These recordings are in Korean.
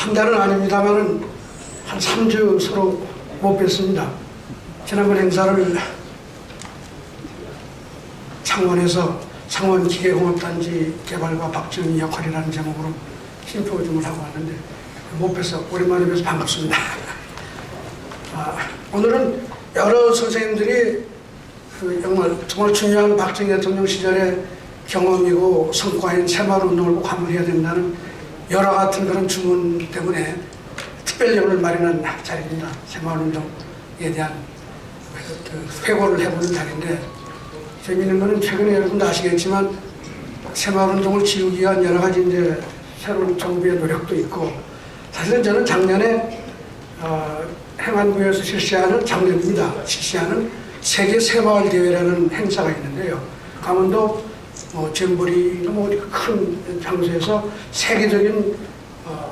한 달은 아닙니다만은 한 3주 서로 못 뵀습니다. 지난번 행사를 창원에서 창원 기계공업단지 개발과 박정희 역할이라는 제목으로 심포지움을 하고 왔는데 못 뵈서 오랜만에 뵈서 반갑습니다. 오늘은 여러 선생님들이 정말 중요한 박정희 대통령 시절의 경험이고 성과인 새마을운동을 꼭 한번 해야 된다는 여러 같은 그런 주문 때문에 특별령을 마련한 자리입니다. 새마을운동에 대한 회고를 해보는 자리인데, 재미있는 것은 최근에 여러분도 아시겠지만 새마을운동을 지우기 위한 여러 가지 이제 새로운 정부의 노력도 있고, 사실은 저는 작년에 행안부에서 작년입니다. 실시하는 세계 새마을 대회라는 행사가 있는데요. 강원도 잼버리 큰 장소에서 세계적인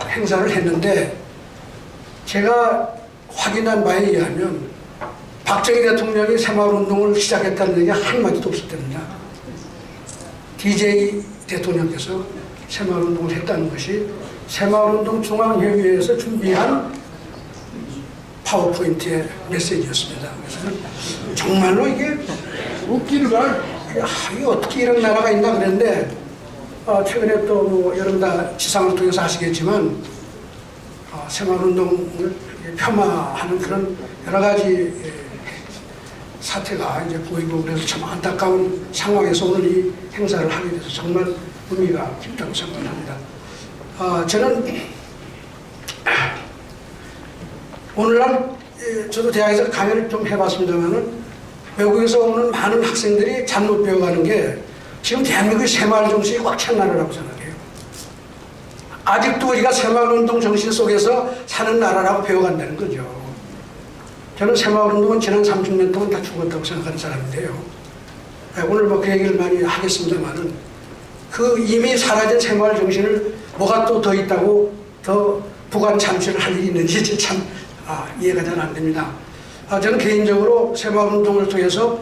행사를 했는데, 제가 확인한 바에 의하면 박정희 대통령이 새마을운동을 시작했다는 얘기가 한마디도 없었답니다. DJ 대통령께서 새마을운동을 했다는 것이 새마을운동 중앙회의회에서 준비한 파워포인트의 메시지였습니다. 그래서 정말로 이게 웃기는 걸 이게 어떻게 이런 나라가 있나 그랬는데, 최근에 또 여러분 다 지상을 통해서 아시겠지만 새마을운동을 폄하하는 그런 여러 가지 사태가 이제 보이고, 그래서 참 안타까운 상황에서 오늘 이 행사를 하게 돼서 정말 의미가 깊다고 생각합니다. 저는 오늘날 저도 대학에서 강의를 좀 해봤습니다만은 외국에서 오는 많은 학생들이 잘못 배워가는 게 지금 대한민국의 새마을 정신이 꽉 찬 나라라고 생각해요. 아직도 우리가 새마을운동 정신 속에서 사는 나라라고 배워간다는 거죠. 저는 새마을운동은 지난 30년 동안 다 죽었다고 생각하는 사람인데요. 오늘 그 얘기를 많이 하겠습니다만은 그 이미 사라진 새마을 정신을 뭐가 또 더 있다고 더 부관 참시를 할 일이 있는지 참 이해가 잘 안 됩니다. 저는 개인적으로 새마을운동을 통해서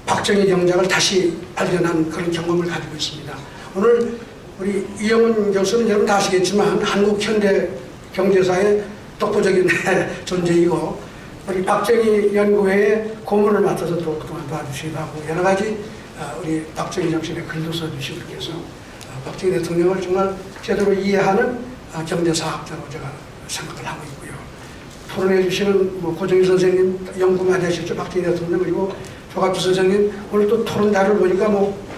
박정희 경작을 다시 발견한 그런 경험을 가지고 있습니다. 오늘 우리 이영훈 교수는 여러분 다 아시겠지만 한국 현대 경제사의 독보적인 존재이고, 우리 박정희 연구회의 고문을 맡아서 또 그동안 도와주시기도 하고, 여러 가지 우리 박정희 정신의 글도 써주시고 이렇게 해서 박정희 대통령을 정말 제대로 이해하는 경제사학자로 제가 생각을 하고 있고요. 토론해 주시는 고정희 선생님 연구 많이 하셨죠. 박정희 대통령, 그리고 조갑주 선생님 오늘 또 토론 자료를 보니까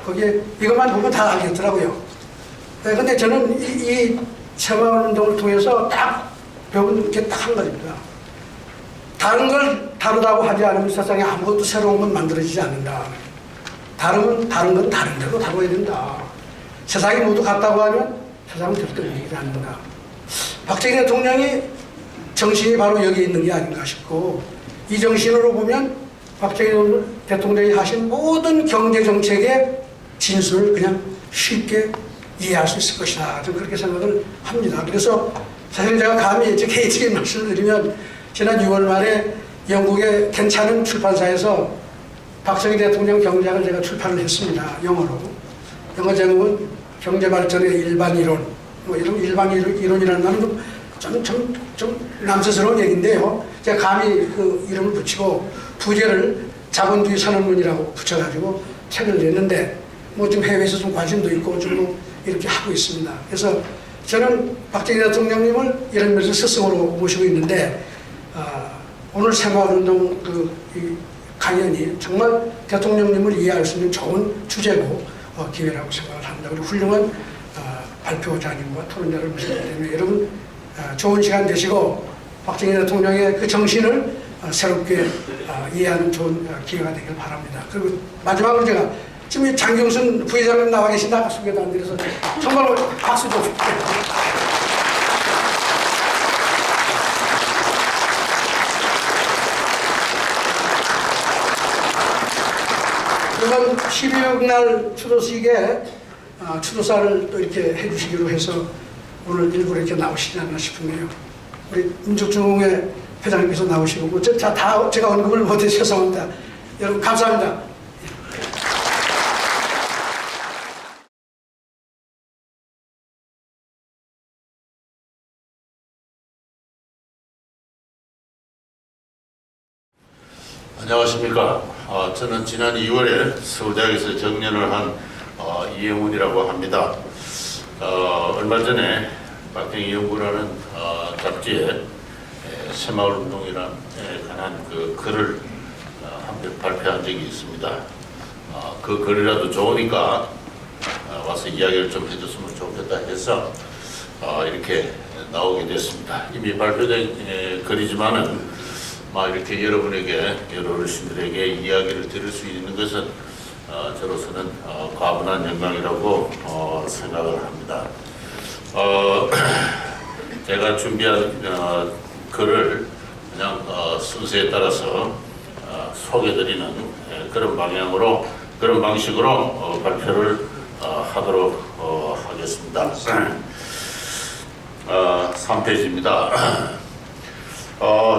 거기에 이것만 보면 다 알겠더라고요. 근데 저는 이 새마을운동을 통해서 딱 배운 게 딱 한 가지입니다. 다른 걸 다르다고 하지 않으면 세상에 아무것도 새로운 건 만들어지지 않는다. 다른 건 다른 대로 다뤄야 된다. 세상이 모두 같다고 하면 세상은 절대 움직이지 않는다. 박정희 대통령이 정신이 바로 여기 있는 게 아닌가 싶고, 이 정신으로 보면 박정희 대통령이 하신 모든 경제정책의 진술을 그냥 쉽게 이해할 수 있을 것이다. 좀 그렇게 생각을 합니다. 그래서 사실 제가 감히 개인적인 말씀을 드리면, 지난 6월 말에 영국의 괜찮은 출판사에서 박정희 대통령 경작을 제가 출판을 했습니다. 영어로. 영어 제목은 경제발전의 일반 이론. 이런 일반 이론이라는 말은 좀 남스스러운 얘기인데요. 제가 감히 그 이름을 붙이고 부제를 자본주의 선언문이라고 붙여가지고 책을 냈는데, 지금 해외에서 좀 관심도 있고 좀 이렇게 하고 있습니다. 그래서 저는 박정희 대통령님을 이런 면에서 스승으로 모시고 있는데, 오늘 새마을운동 이 강연이 정말 대통령님을 이해할 수 있는 좋은 주제고 기회라고 생각을 합니다. 그리고 훌륭한 발표자님과 토론자를 모시기 때문에 여러분 좋은 시간 되시고 박정희 대통령의 그 정신을 새롭게 이해하는 좋은 기회가 되길 바랍니다. 그리고 마지막으로 제가 지금 장경순 부회장님 나와 계신다 소개도 안 드려서 정말 박수 좀 부탁드립니다. 이번 12월 날 추도식에 추도사를 또 이렇게 해주시기로 해서 오늘 일부러 이렇게 나오시지 않나 싶은데요. 우리 민족중흥회 회장님께서 나오시고, 제가 언급을 못해서 죄송합니다. 여러분 감사합니다. 안녕하십니까. 저는 지난 2월에 서울대학에서 정년을 한 이영훈이라고 합니다. 얼마 전에 박정희 연구라는 잡지에 새마을운동이란 관한 그 글을 한 편 발표한 적이 있습니다. 그 글이라도 좋으니까 와서 이야기를 좀 해줬으면 좋겠다 해서 이렇게 나오게 됐습니다. 이미 발표된 글이지만은 이렇게 여러분에게, 여러 어르신들에게 이야기를 들을 수 있는 것은 저로서는 과분한 영광이라고 생각을 합니다. 제가 준비한 글을 그냥 순서에 따라서 소개드리는 그런 방향으로, 그런 방식으로 발표를 하도록 하겠습니다. 3페이지입니다.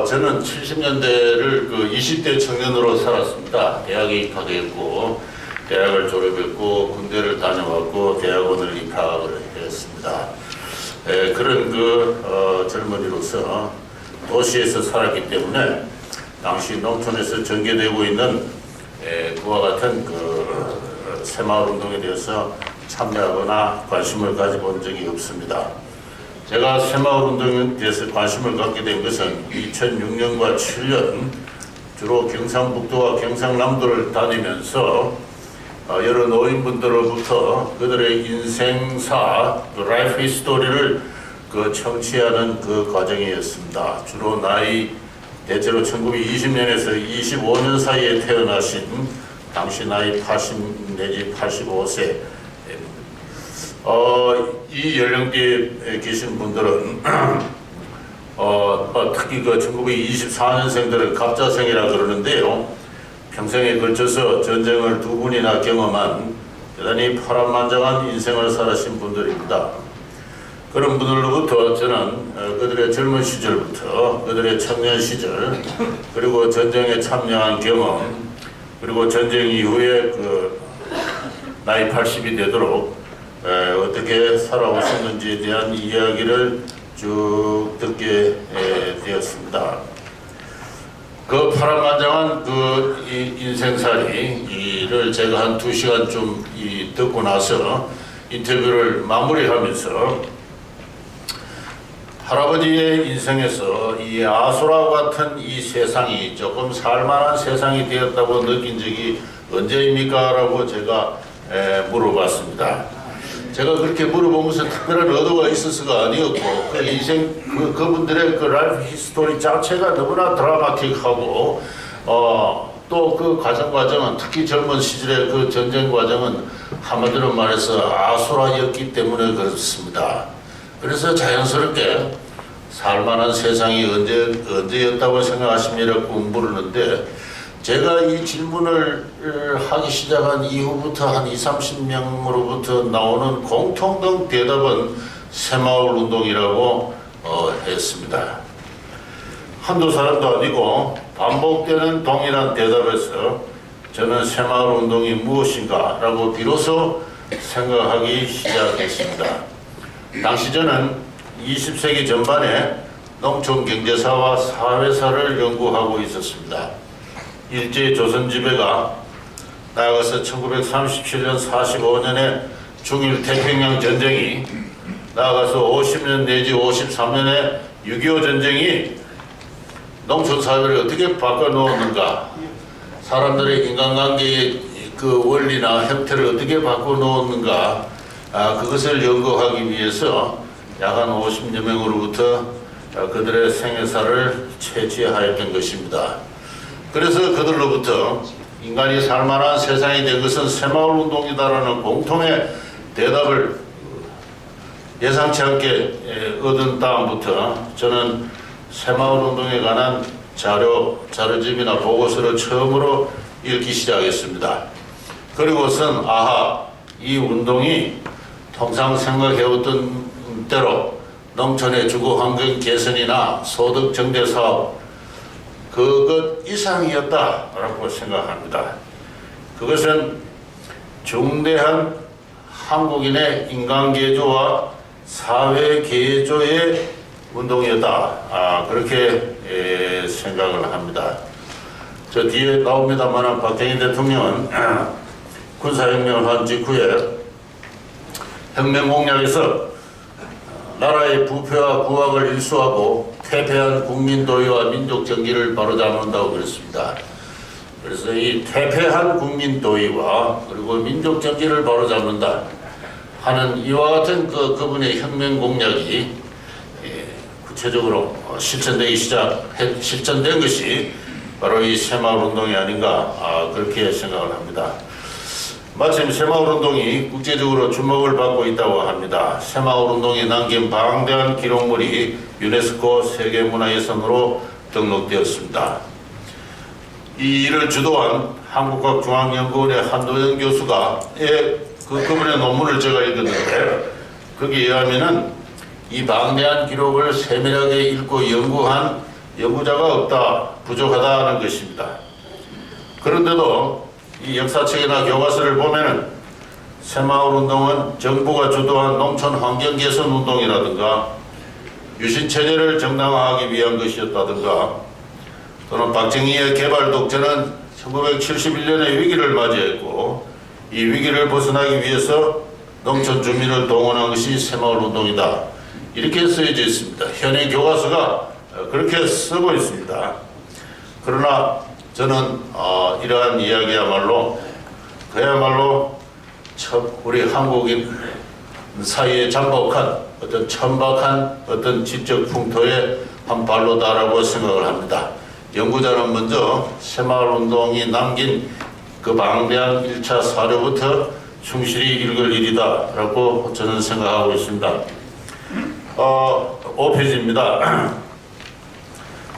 저는 70년대를 그 20대 청년으로 살았습니다. 대학에 입학했고, 대학을 졸업했고, 군대를 다녀왔고, 대학원을 입학을 했습니다. 그런 그 젊은이로서 도시에서 살았기 때문에 당시 농촌에서 전개되고 있는 그와 같은 그 새마을운동에 대해서 참여하거나 관심을 가져본 적이 없습니다. 제가 새마을운동에 대해서 관심을 갖게 된 것은 2006년과 7년 주로 경상북도와 경상남도를 다니면서 여러 노인분들로부터 그들의 인생사, 라이프 히스토리를 청취하는 그 과정이었습니다. 주로 나이 대체로 1920년에서 25년 사이에 태어나신 당시 나이 80 내지 85세 이 연령대에 계신 분들은 특히 그 1924년생들은 갑자생이라 그러는데요. 평생에 걸쳐서 전쟁을 2번이나 경험한 대단히 파란만장한 인생을 살아신 분들입니다. 그런 분들로부터 저는 그들의 젊은 시절부터 그들의 청년 시절, 그리고 전쟁에 참여한 경험, 그리고 전쟁 이후에 그 나이 80이 되도록 어떻게 살아오셨는지에 대한 이야기를 쭉 듣게 되었습니다. 그 파란만장한 그 인생살이를 제가 한 2시간쯤 듣고 나서 인터뷰를 마무리하면서 할아버지의 인생에서 이 아수라와 같은 이 세상이 조금 살만한 세상이 되었다고 느낀 적이 언제입니까? 라고 제가 물어봤습니다. 제가 그렇게 물어본 것은 특별한 의도가 있어서가 아니었고, 그 인생, 그분들의 그 라이프 히스토리 자체가 너무나 드라마틱하고, 또 그 과정은 특히 젊은 시절의 그 전쟁 과정은 한마디로 말해서 아수라였기 때문에 그렇습니다. 그래서 자연스럽게 살만한 세상이 언제였다고 생각하십니까? 물었는데, 제가 이 질문을 하기 시작한 이후부터 한 20-30명으로부터 나오는 공통된 대답은 새마을운동이라고 했습니다. 한두 사람도 아니고 반복되는 동일한 대답에서 저는 새마을운동이 무엇인가 라고 비로소 생각하기 시작했습니다. 당시 저는 20세기 전반에 농촌경제사와 사회사를 연구하고 있었습니다. 일제조선지배가 나아가서 1937년 45년에 중일 태평양 전쟁이, 나아가서 50년 내지 53년에 6.25 전쟁이 농촌 사회를 어떻게 바꿔놓았는가, 사람들의 인간관계의 그 원리나 형태를 어떻게 바꿔놓았는가, 그것을 연구하기 위해서 약 한 50여 명으로부터 그들의 생애사를 채취하였던 것입니다. 그래서 그들로부터 인간이 살만한 세상이 된 것은 새마을운동이다라는 공통의 대답을 예상치 않게 얻은 다음부터 저는 새마을운동에 관한 자료집이나 보고서를 처음으로 읽기 시작했습니다. 그리고선 이 운동이 통상 생각해왔던 대로 농촌의 주거환경 개선이나 소득 증대 사업 그것 이상이었다라고 생각합니다. 그것은 중대한 한국인의 인간개조와 사회개조의 운동이었다. 그렇게 생각을 합니다. 저 뒤에 나옵니다만 박정희 대통령은 군사혁명을 한 직후에 혁명 공약에서 나라의 부패와 구악을 일수하고 퇴폐한 국민 도의와 민족 정기를 바로잡는다고 그랬습니다. 그래서 이 퇴폐한 국민 도의와 그리고 민족 정기를 바로잡는다 하는 이와 같은 그분의 혁명 공약이 구체적으로 실천된 것이 바로 이 새마을운동이 아닌가 그렇게 생각을 합니다. 마침 새마을운동이 국제적으로 주목을 받고 있다고 합니다. 새마을운동이 남긴 방대한 기록물이 유네스코 세계문화유산으로 등록되었습니다. 이 일을 주도한 한국과학중앙연구원의 한도영 교수가 그분의 논문을 제가 읽었는데 거기에 의하면은 이 방대한 기록을 세밀하게 읽고 연구한 연구자가 없다, 부족하다는 것입니다. 그런데도 이 역사책이나 교과서를 보면은 새마을운동은 정부가 주도한 농촌 환경 개선 운동이라든가 유신체제를 정당화하기 위한 것이었다든가 또는 박정희의 개발 독재는 1971년의 위기를 맞이했고 이 위기를 벗어나기 위해서 농촌 주민을 동원한 것이 새마을운동이다. 이렇게 쓰여져 있습니다. 현행 교과서가 그렇게 쓰고 있습니다. 그러나 저는 이러한 이야기야말로 그야말로 우리 한국인 사이에 잠복한 어떤 천박한 어떤 지적 풍토의 한 발로다라고 생각을 합니다. 연구자는 먼저 새마을운동이 남긴 그 방대한 1차 사료부터 충실히 읽을 일이다라고 저는 생각하고 있습니다. 5페이지입니다.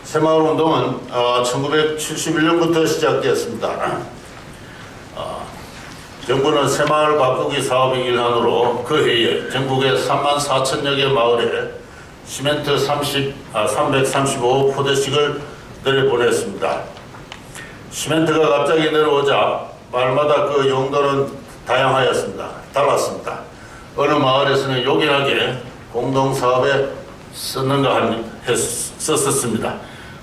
새마을운동은 1971년부터 시작되었습니다. 정부는 새마을 바꾸기 사업의 일환으로 그 해에 전국의 34,000여 개 마을에 시멘트 335포대씩을 내려보냈습니다. 시멘트가 갑자기 내려오자 마을마다 그 용도는 달랐습니다. 어느 마을에서는 요긴하게 공동사업에 썼습니다.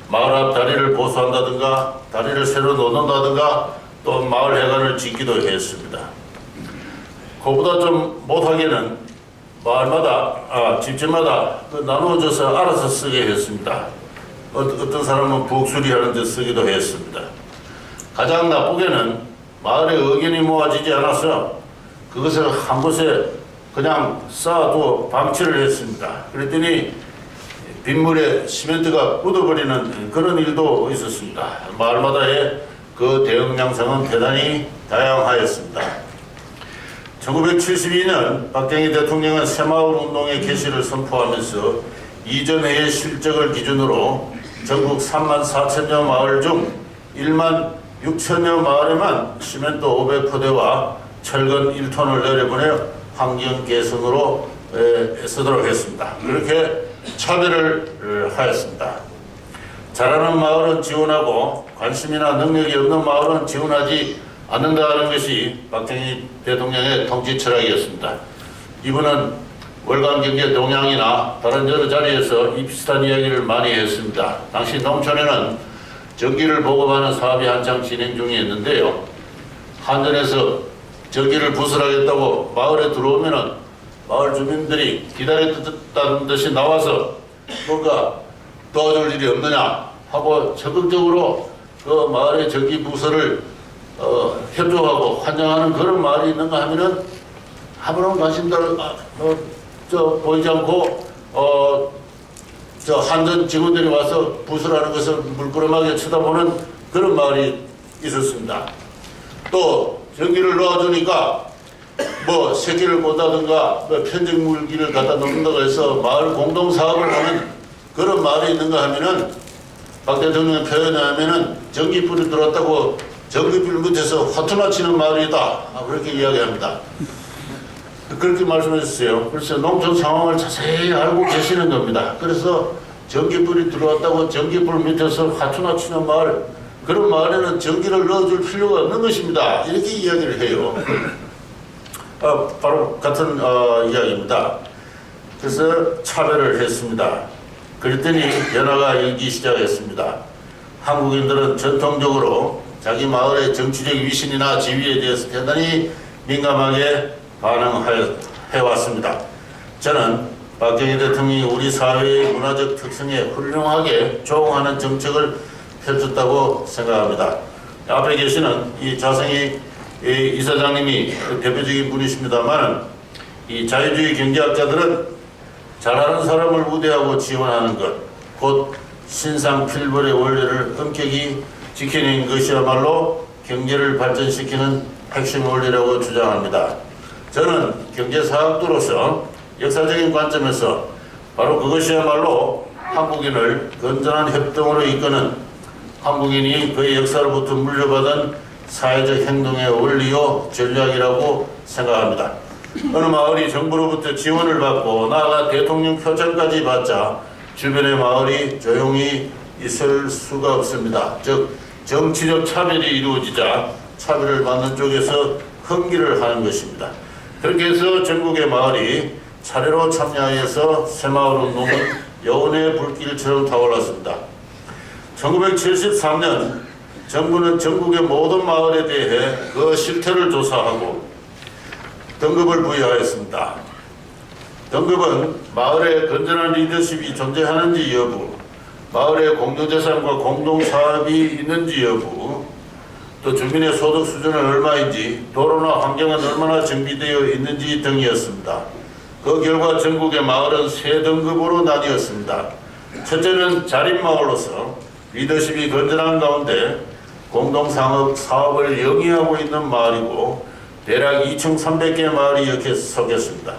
마을 앞 다리를 보수한다든가 다리를 새로 놓는다든가 또 마을 해관을 짓기도 했습니다. 그보다 좀 못하게는 마을마다 집집마다 나누어져서 알아서 쓰게 했습니다. 어떤 사람은 북수리하는 데 쓰기도 했습니다. 가장 나쁘게는 마을의 의견이 모아지지 않아서 그것을 한 곳에 그냥 쌓아두어 방치를 했습니다. 그랬더니 빗물에 시멘트가 묻어버리는 그런 일도 있었습니다. 마을마다의 그 대응 양상은 대단히 다양하였습니다. 1972년 박정희 대통령은 새마을운동의 개시를 선포하면서 이전해의 실적을 기준으로 전국 34,000여 마을 중 16,000여 마을에만 시멘트 500포대와 철근 1톤을 내려보내 환경 개선으로 쓰도록 했습니다. 그렇게 차별을 하였습니다. 잘하는 마을은 지원하고 관심이나 능력이 없는 마을은 지원하지 않는다는 것이 박정희 대통령의 통치 철학이었습니다. 이분은 월간경제 동향이나 다른 여러 자리에서 이 비슷한 이야기를 많이 했습니다. 당시 농촌에는 전기를 보급하는 사업이 한창 진행 중이었는데요. 한전에서 전기를 부설하겠다고 마을에 들어오면은 마을 주민들이 기다렸다는 듯이 나와서 뭔가 도와줄 일이 없느냐 하고 적극적으로 그 마을의 전기 부설을 협조하고 환영하는 그런 마을이 있는가 하면은 아무런 관심도 보이지 않고 한전 직원들이 와서 부설하는 것을 물끄러미하게 쳐다보는 그런 마을이 있었습니다. 또 전기를 넣어주니까 뭐 새끼를 꽂다든가 편적물기를 갖다 놓는다고 해서 마을 공동사업을 하는 그런 마을이 있는가 하면은 박 대통령의 표현에 하면은 전기불이 들어왔다고 전기불 밑에서 화투나 치는 마을이다 그렇게 이야기합니다. 그렇게 말씀하셨어요. 그래서 농촌 상황을 자세히 알고 계시는 겁니다. 그래서 전기불이 들어왔다고 전기불 밑에서 화투나 치는 마을, 그런 마을에는 전기를 넣어줄 필요가 없는 것입니다. 이렇게 이야기를 해요. 바로 같은 이야기입니다. 그래서 차별을 했습니다. 그랬더니 변화가 일기 시작했습니다. 한국인들은 전통적으로 자기 마을의 정치적 위신이나 지위에 대해서 대단히 민감하게 반응해왔습니다. 저는 박정희 대통령이 우리 사회의 문화적 특성에 훌륭하게 조응하는 정책을 펼쳤다고 생각합니다. 앞에 계시는 이 자성희 이사장님이 대표적인 분이십니다만, 이 자유주의 경제학자들은 잘하는 사람을 우대하고 지원하는 것, 곧 신상필벌의 원리를 엄격히 지키는 것이야말로 경제를 발전시키는 핵심 원리라고 주장합니다. 저는 경제사학도로서 역사적인 관점에서 바로 그것이야말로 한국인을 건전한 협동으로 이끄는, 한국인이 그의 역사로부터 물려받은 사회적 행동의 원리요 전략이라고 생각합니다. 어느 마을이 정부로부터 지원을 받고 나아가 대통령 표창까지 받자 주변의 마을이 조용히 있을 수가 없습니다. 즉 정치적 차별이 이루어지자 차별을 받는 쪽에서 흥기를 하는 것입니다. 그렇게 해서 전국의 마을이 차례로 참여해서 새마을 운동은 여운의 불길처럼 타올랐습니다. 1973년 정부는 전국의 모든 마을에 대해 그 실태를 조사하고 등급을 부여하였습니다. 등급은 마을에 건전한 리더십이 존재하는지 여부, 마을의 공유재산과 공동사업이 있는지 여부, 또 주민의 소득 수준은 얼마인지, 도로나 환경은 얼마나 정비되어 있는지 등이었습니다. 그 결과 전국의 마을은 세 등급으로 나뉘었습니다. 첫째는 자립마을로서 리더십이 건전한 가운데 공동사업을 영위하고 있는 마을이고 대략 2,300개 마을이 이렇게 섞였습니다.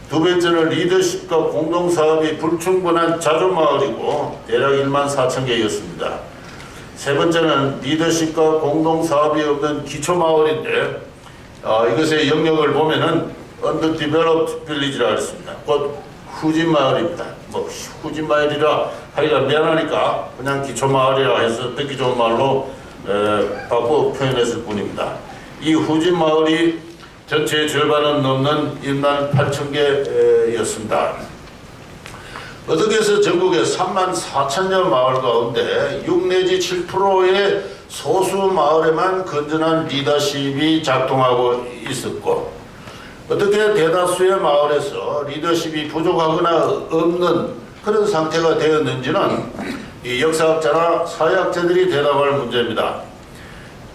두 번째는 리더십과 공동사업이 불충분한 자조마을이고 대략 14,000개였습니다. 세 번째는 리더십과 공동사업이 없는 기초마을인데 이것의 영역을 보면은 underdeveloped village라 했습니다. 곧 후진마을입니다. 후진마을이라 하기가 미안하니까 그냥 기초마을이라 해서 듣기 좋은 말로 바꿔 표현했을 뿐입니다. 이 후진마을이 전체의 절반은 넘는 18,000개였습니다. 어떻게 해서 전국에 34,000여 마을 가운데 6 내지 7%의 소수 마을에만 건전한 리더십이 작동하고 있었고, 어떻게 대다수의 마을에서 리더십이 부족하거나 없는 그런 상태가 되었는지는 이 역사학자나 사회학자들이 대답할 문제입니다.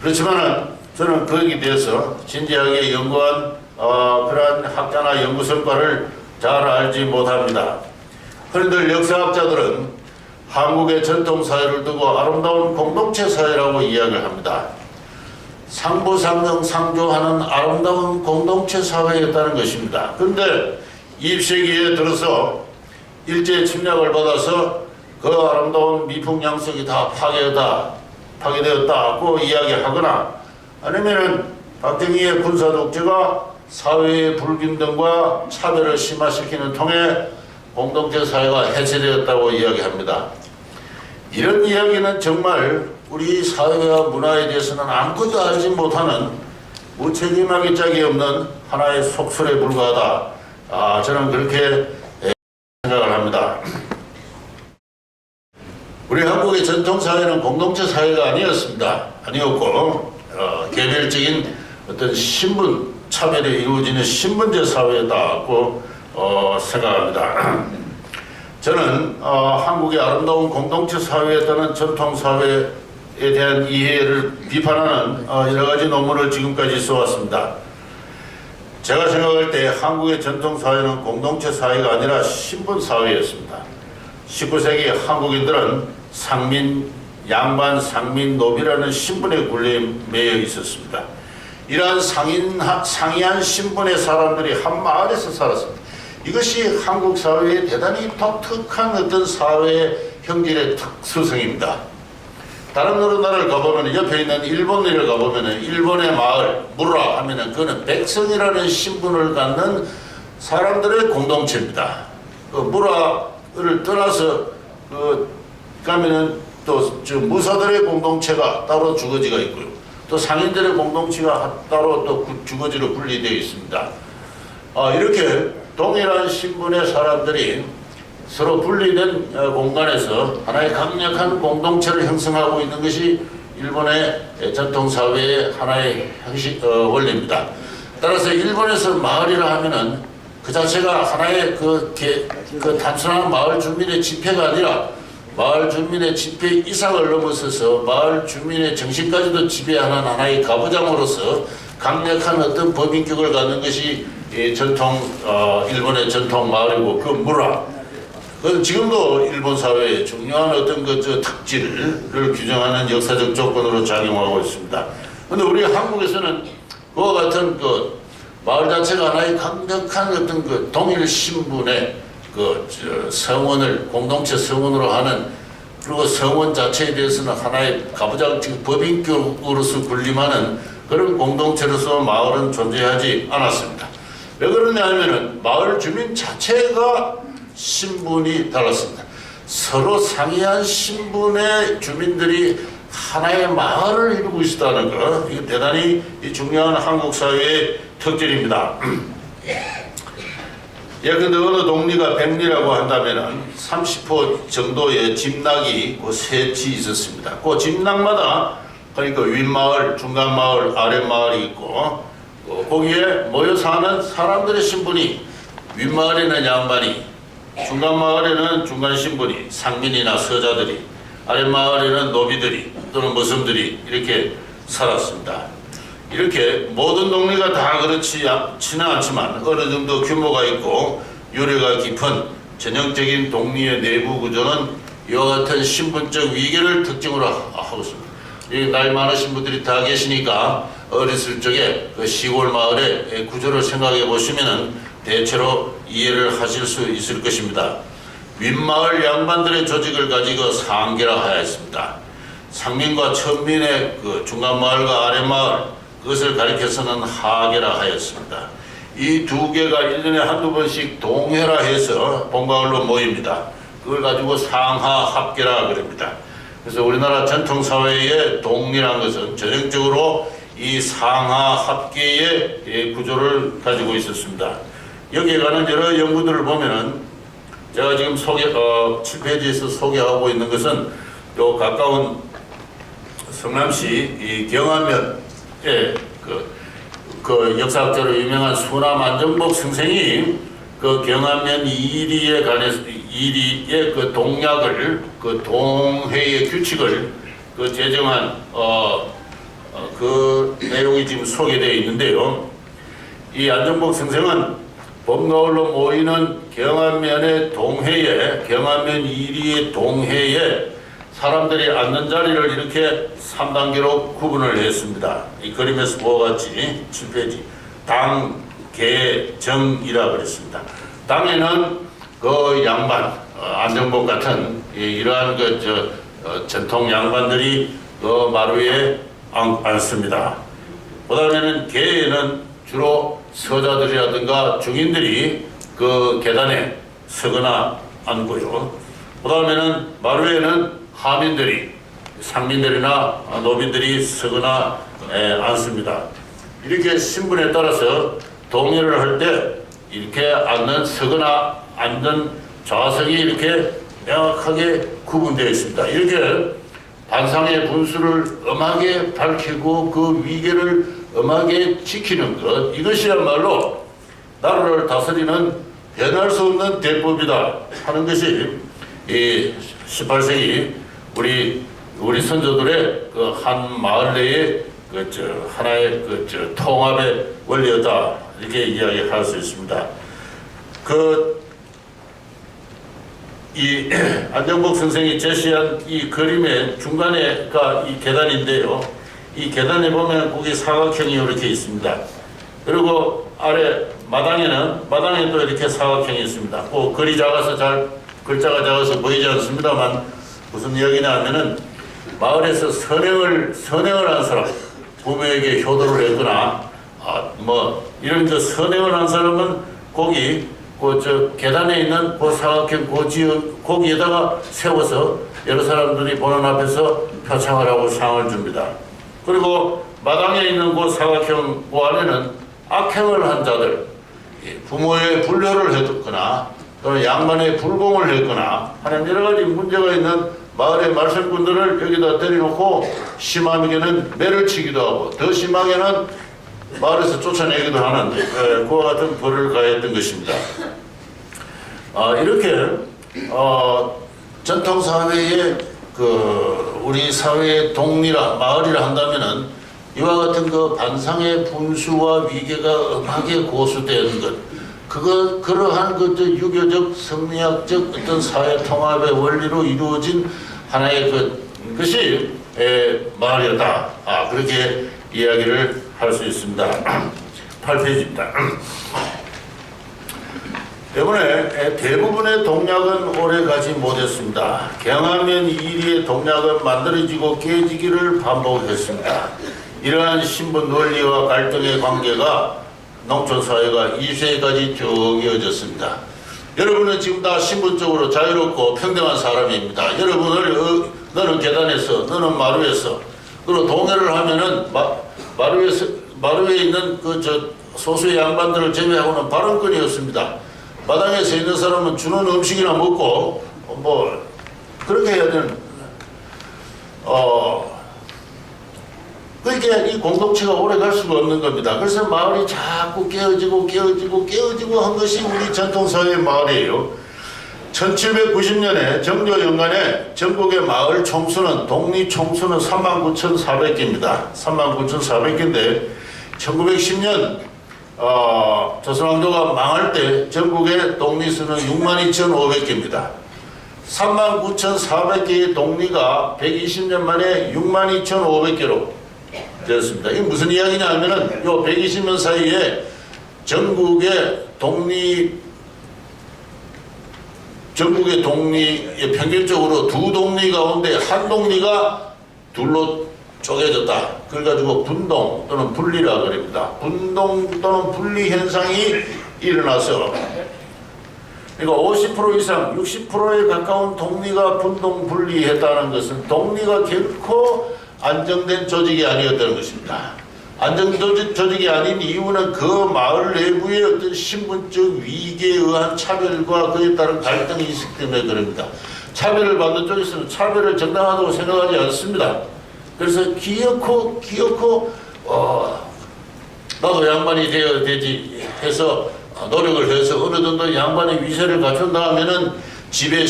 그렇지만 저는 거기에 대해서 진지하게 연구한 그러한 학자나 연구 성과를 잘 알지 못합니다. 흔히들 역사학자들은 한국의 전통사회를 두고 아름다운 공동체 사회라고 이야기를 합니다. 상부상명상조하는 아름다운 공동체 사회였다는 것입니다. 그런데 20세기에 들어서 일제 침략을 받아서 그 아름다운 미풍양속이 다 파괴되었다고 이야기하거나, 아니면은 박정희의 군사독재가 사회의 불균등과 차별을 심화시키는 통해 공동체 사회가 해체되었다고 이야기합니다. 이런 이야기는 정말 우리 사회와 문화에 대해서는 아무것도 알지 못하는 무책임하기 짝이 없는 하나의 속설에 불과하다. 저는 그렇게 생각을 합니다. 우리 한국의 전통사회는 공동체 사회가 아니었고 개별적인 어떤 신분 차별이 이루어지는 신분제 사회다고 생각합니다. 저는 한국의 아름다운 공동체 사회에 따른 전통 사회에 대한 이해를 비판하는 여러 가지 논문을 지금까지 써왔습니다. 제가 생각할 때 한국의 전통 사회는 공동체 사회가 아니라 신분 사회였습니다. 19세기 한국인들은 상민, 양반, 상민, 노비라는 신분의 굴레에 매여 있었습니다. 이러한 상이한 신분의 사람들이 한 마을에서 살았습니다. 이것이 한국 사회의 대단히 독특한 어떤 사회의 형질의 특수성입니다. 다른 어느 나라를 가보면, 옆에 있는 일본을 가보면 일본의 마을, 무라 하면은 그거는 백성이라는 신분을 갖는 사람들의 공동체입니다. 그 무라를 떠나서 가면은 또 무사들의 공동체가 따로 주거지가 있고요. 또 상인들의 공동체가 따로 또 주거지로 분리되어 있습니다. 이렇게 동일한 신분의 사람들이 서로 분리된 공간에서 하나의 강력한 공동체를 형성하고 있는 것이 일본의 전통사회의 하나의 형식 원리입니다. 따라서 일본에서 마을이라 하면은 그 자체가 하나의 그 단순한 마을 주민의 집회가 아니라 마을 주민의 집회 이상을 넘어서서 마을 주민의 정신까지도 지배하는 하나의 가부장으로서 강력한 어떤 법인격을 갖는 것이 일본의 전통 마을이고 그 문화. 그건 지금도 일본 사회의 중요한 어떤 특질을 규정하는 역사적 조건으로 작용하고 있습니다. 그런데 우리 한국에서는 그와 같은 마을 자체가 하나의 강력한 어떤 동일 신분의 성원을 공동체 성원으로 하는, 그리고 성원 자체에 대해서는 하나의 가부장 법인격으로서 군림하는 그런 공동체로서 마을은 존재하지 않았습니다. 왜 그러냐 하면은 마을 주민 자체가 신분이 달랐습니다. 서로 상이한 신분의 주민들이 하나의 마을을 이루고 있다는 것, 이게 대단히 중요한 한국 사회의 특징입니다. 예컨대 어느 동리가 100리라고 한다면은 30호 정도의 집락이 세 지 있었습니다. 그 집락마다 그러니까 윗마을, 중간마을, 아랫마을이 있고 거기에 모여 사는 사람들의 신분이 윗마을에는 양반이, 중간마을에는 중간 신분이 상민이나 서자들이, 아랫마을에는 노비들이 또는 머슴들이 이렇게 살았습니다. 이렇게 모든 동네가 다 그렇지는 않지만 어느 정도 규모가 있고 유래가 깊은 전형적인 동리의 내부 구조는 이와 같은 신분적 위계를 특징으로 하고 있습니다. 여기 나이 많으신 분들이 다 계시니까 어렸을 적에 그 시골 마을의 구조를 생각해 보시면은 대체로 이해를 하실 수 있을 것입니다. 윗마을 양반들의 조직을 가지고 상계라 하였습니다. 상민과 천민의 중간마을과 아랫마을, 그것을 가리켜서는 하계라 하였습니다. 이 두 개가 1년에 한두 번씩 동회라 해서 본가을로 모입니다. 그걸 가지고 상하 합계라 그럽니다. 그래서 우리나라 전통사회의 동리란 것은 전형적으로 이 상하 합계의 구조를 가지고 있었습니다. 여기에 관한 여러 연구들을 보면은 제가 지금 7페이지에서 소개하고 있는 것은 요 가까운 성남시 이 경안면에 그 역사학자로 유명한 수남 안정복 선생이 그 경안면 이리에 관해서 이리의 그 동약을 동회의 규칙을 제정한 그 내용이 지금 소개되어 있는데요. 이 안정복 선생은 봄가을로 모이는 경안면의 동회에, 경안면 이리의 동회에 사람들이 앉는 자리를 이렇게 3단계로 구분을 했습니다. 이 그림에서 보아 같이 7페이지 당, 계, 정이라 그랬습니다. 당에는 그 양반, 안정복 같은 이러한 전통 양반들이 그 마루에 앉습니다. 그 다음에는 계에는 주로 서자들이라든가 중인들이 그 계단에 서거나 앉고요. 그 다음에는 마루에는 하민들이, 상민들이나 노빈들이 서거나 앉습니다. 이렇게 신분에 따라서 동의를 할 때 이렇게 앉는, 서거나 앉는 좌석이 이렇게 명확하게 구분되어 있습니다. 이렇게 반상의 분수를 엄하게 밝히고 그 위계를 엄하게 지키는 것, 이것이야말로 나라를 다스리는 변할 수 없는 대법이다 하는 것이 이 18세기 우리 선조들의 그 한 마을 내의 하나의 통합의 원리였다, 이렇게 이야기할 수 있습니다. 이 안정복 선생이 제시한 이 그림의 중간에가 이 계단인데요. 이 계단에 보면 거기 사각형이 이렇게 있습니다. 그리고 아래 마당에도 이렇게 사각형이 있습니다. 글이 작아서 글자가 작아서 보이지 않습니다만 무슨 이야기냐 하면은 마을에서 선행을 한 사람, 부모에게 효도를 했거나 이런 선행을 한 사람은 거기 계단에 있는 사각형 거기에다가 세워서 여러 사람들이 보는 앞에서 표창을 하고 상을 줍니다. 그리고 마당에 있는 사각형 안에는 악행을 한 자들, 부모의 불효를 했거나 또는 양반의 불공을 했거나 하는 여러 가지 문제가 있는 마을의 말썽꾼들을 여기다 데려놓고 심하게는 매를 치기도 하고 더 심하게는 마을에서 쫓아내기도 하는 그와 같은 벌을 가했던 것입니다. 이렇게 전통 사회의 우리 사회의 동리라 마을이라 한다면은 이와 같은 그 반상의 분수와 위계가 음하게 고수되는 것, 그러한 유교적 성리학적 어떤 사회 통합의 원리로 이루어진 하나의 것이 마을이었다. 그렇게 이야기를 할 수 있습니다. 8페이지입니다. 때문에 대부분의 동략은 오래가지 못했습니다. 경하면 이리의 동략은 만들어지고 깨지기를 반복했습니다. 이러한 신분 논리와 갈등의 관계가 농촌사회가 2세까지 쭉 이어졌습니다. 여러분은 지금 다 신분적으로 자유롭고 평등한 사람입니다. 여러분을 너는 계단에서 너는 마루에서 그리고 동해를 하면은 마루에 있는 소수의 양반들을 제외하고는 발언권이었습니다. 마당에 서 있는 사람은 주는 음식이나 먹고 그렇게 해야 되는 그러니까 이 공동체가 오래 갈 수가 없는 겁니다. 그래서 마을이 자꾸 깨어지고 한 것이 우리 전통사회의 마을이에요. 1790년에 정조 연간에 전국의 마을 총수는 독립 총수는 39,400개입니다. 39,400개인데 1910년 조선왕조가 망할 때 전국의 독립수는 62,500개입니다. 39,400개의 독립가 120년 만에 62,500개로 되었습니다. 이게 무슨 이야기냐 하면은 요 120년 사이에 전국의 독립 평균적으로 두 독립 가운데 한 독립가 둘로 쪼개졌다. 그래가지고 분동 또는 분리라 그럽니다. 분동 또는 분리 현상이 일어나서 그러니까 50% 이상 60%에 가까운 독립가 분동 분리했다는 것은 독립가 결코 안정된 조직이 아니었다는 것입니다. 안정된 조직이 아닌 이유는 그 마을 내부의 어떤 신분적 위기에 의한 차별과 그에 따른 갈등이 있기 때문에 그럽니다. 차별을 받는 쪽에서는 차별을 정당하다고 생각하지 않습니다. 그래서 기어코 나도 양반이 되어야 되지 해서 노력을 해서 어느 정도 양반의 위세를 갖춘 다음에는 지배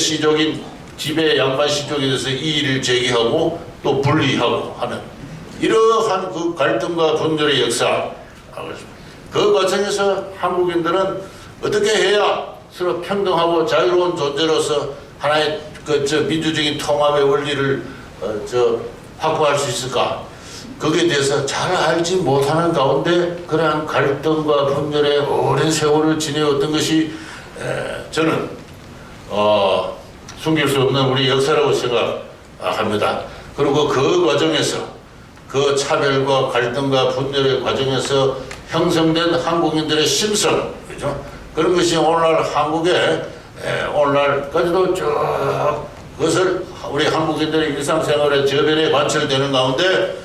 양반 시족에 대해서 이의를 제기하고 또 분리하고 하는 이러한 그 갈등과 분열의 역사. 그 과정에서 한국인들은 어떻게 해야 서로 평등하고 자유로운 존재로서 하나의 민주적인 통합의 원리를 확보할 수 있을까? 거기에 대해서 잘 알지 못하는 가운데 그러한 갈등과 분열의 오랜 세월을 지내왔던 것이 저는 숨길 수 없는 우리 역사라고 생각합니다. 그리고 그 과정에서 그 차별과 갈등과 분열의 과정에서 형성된 한국인들의 심성, 그죠? 그런 것이 오늘날 한국에 오늘날까지도 쭉 그것을 우리 한국인들의 일상생활의 저변에 관철되는 가운데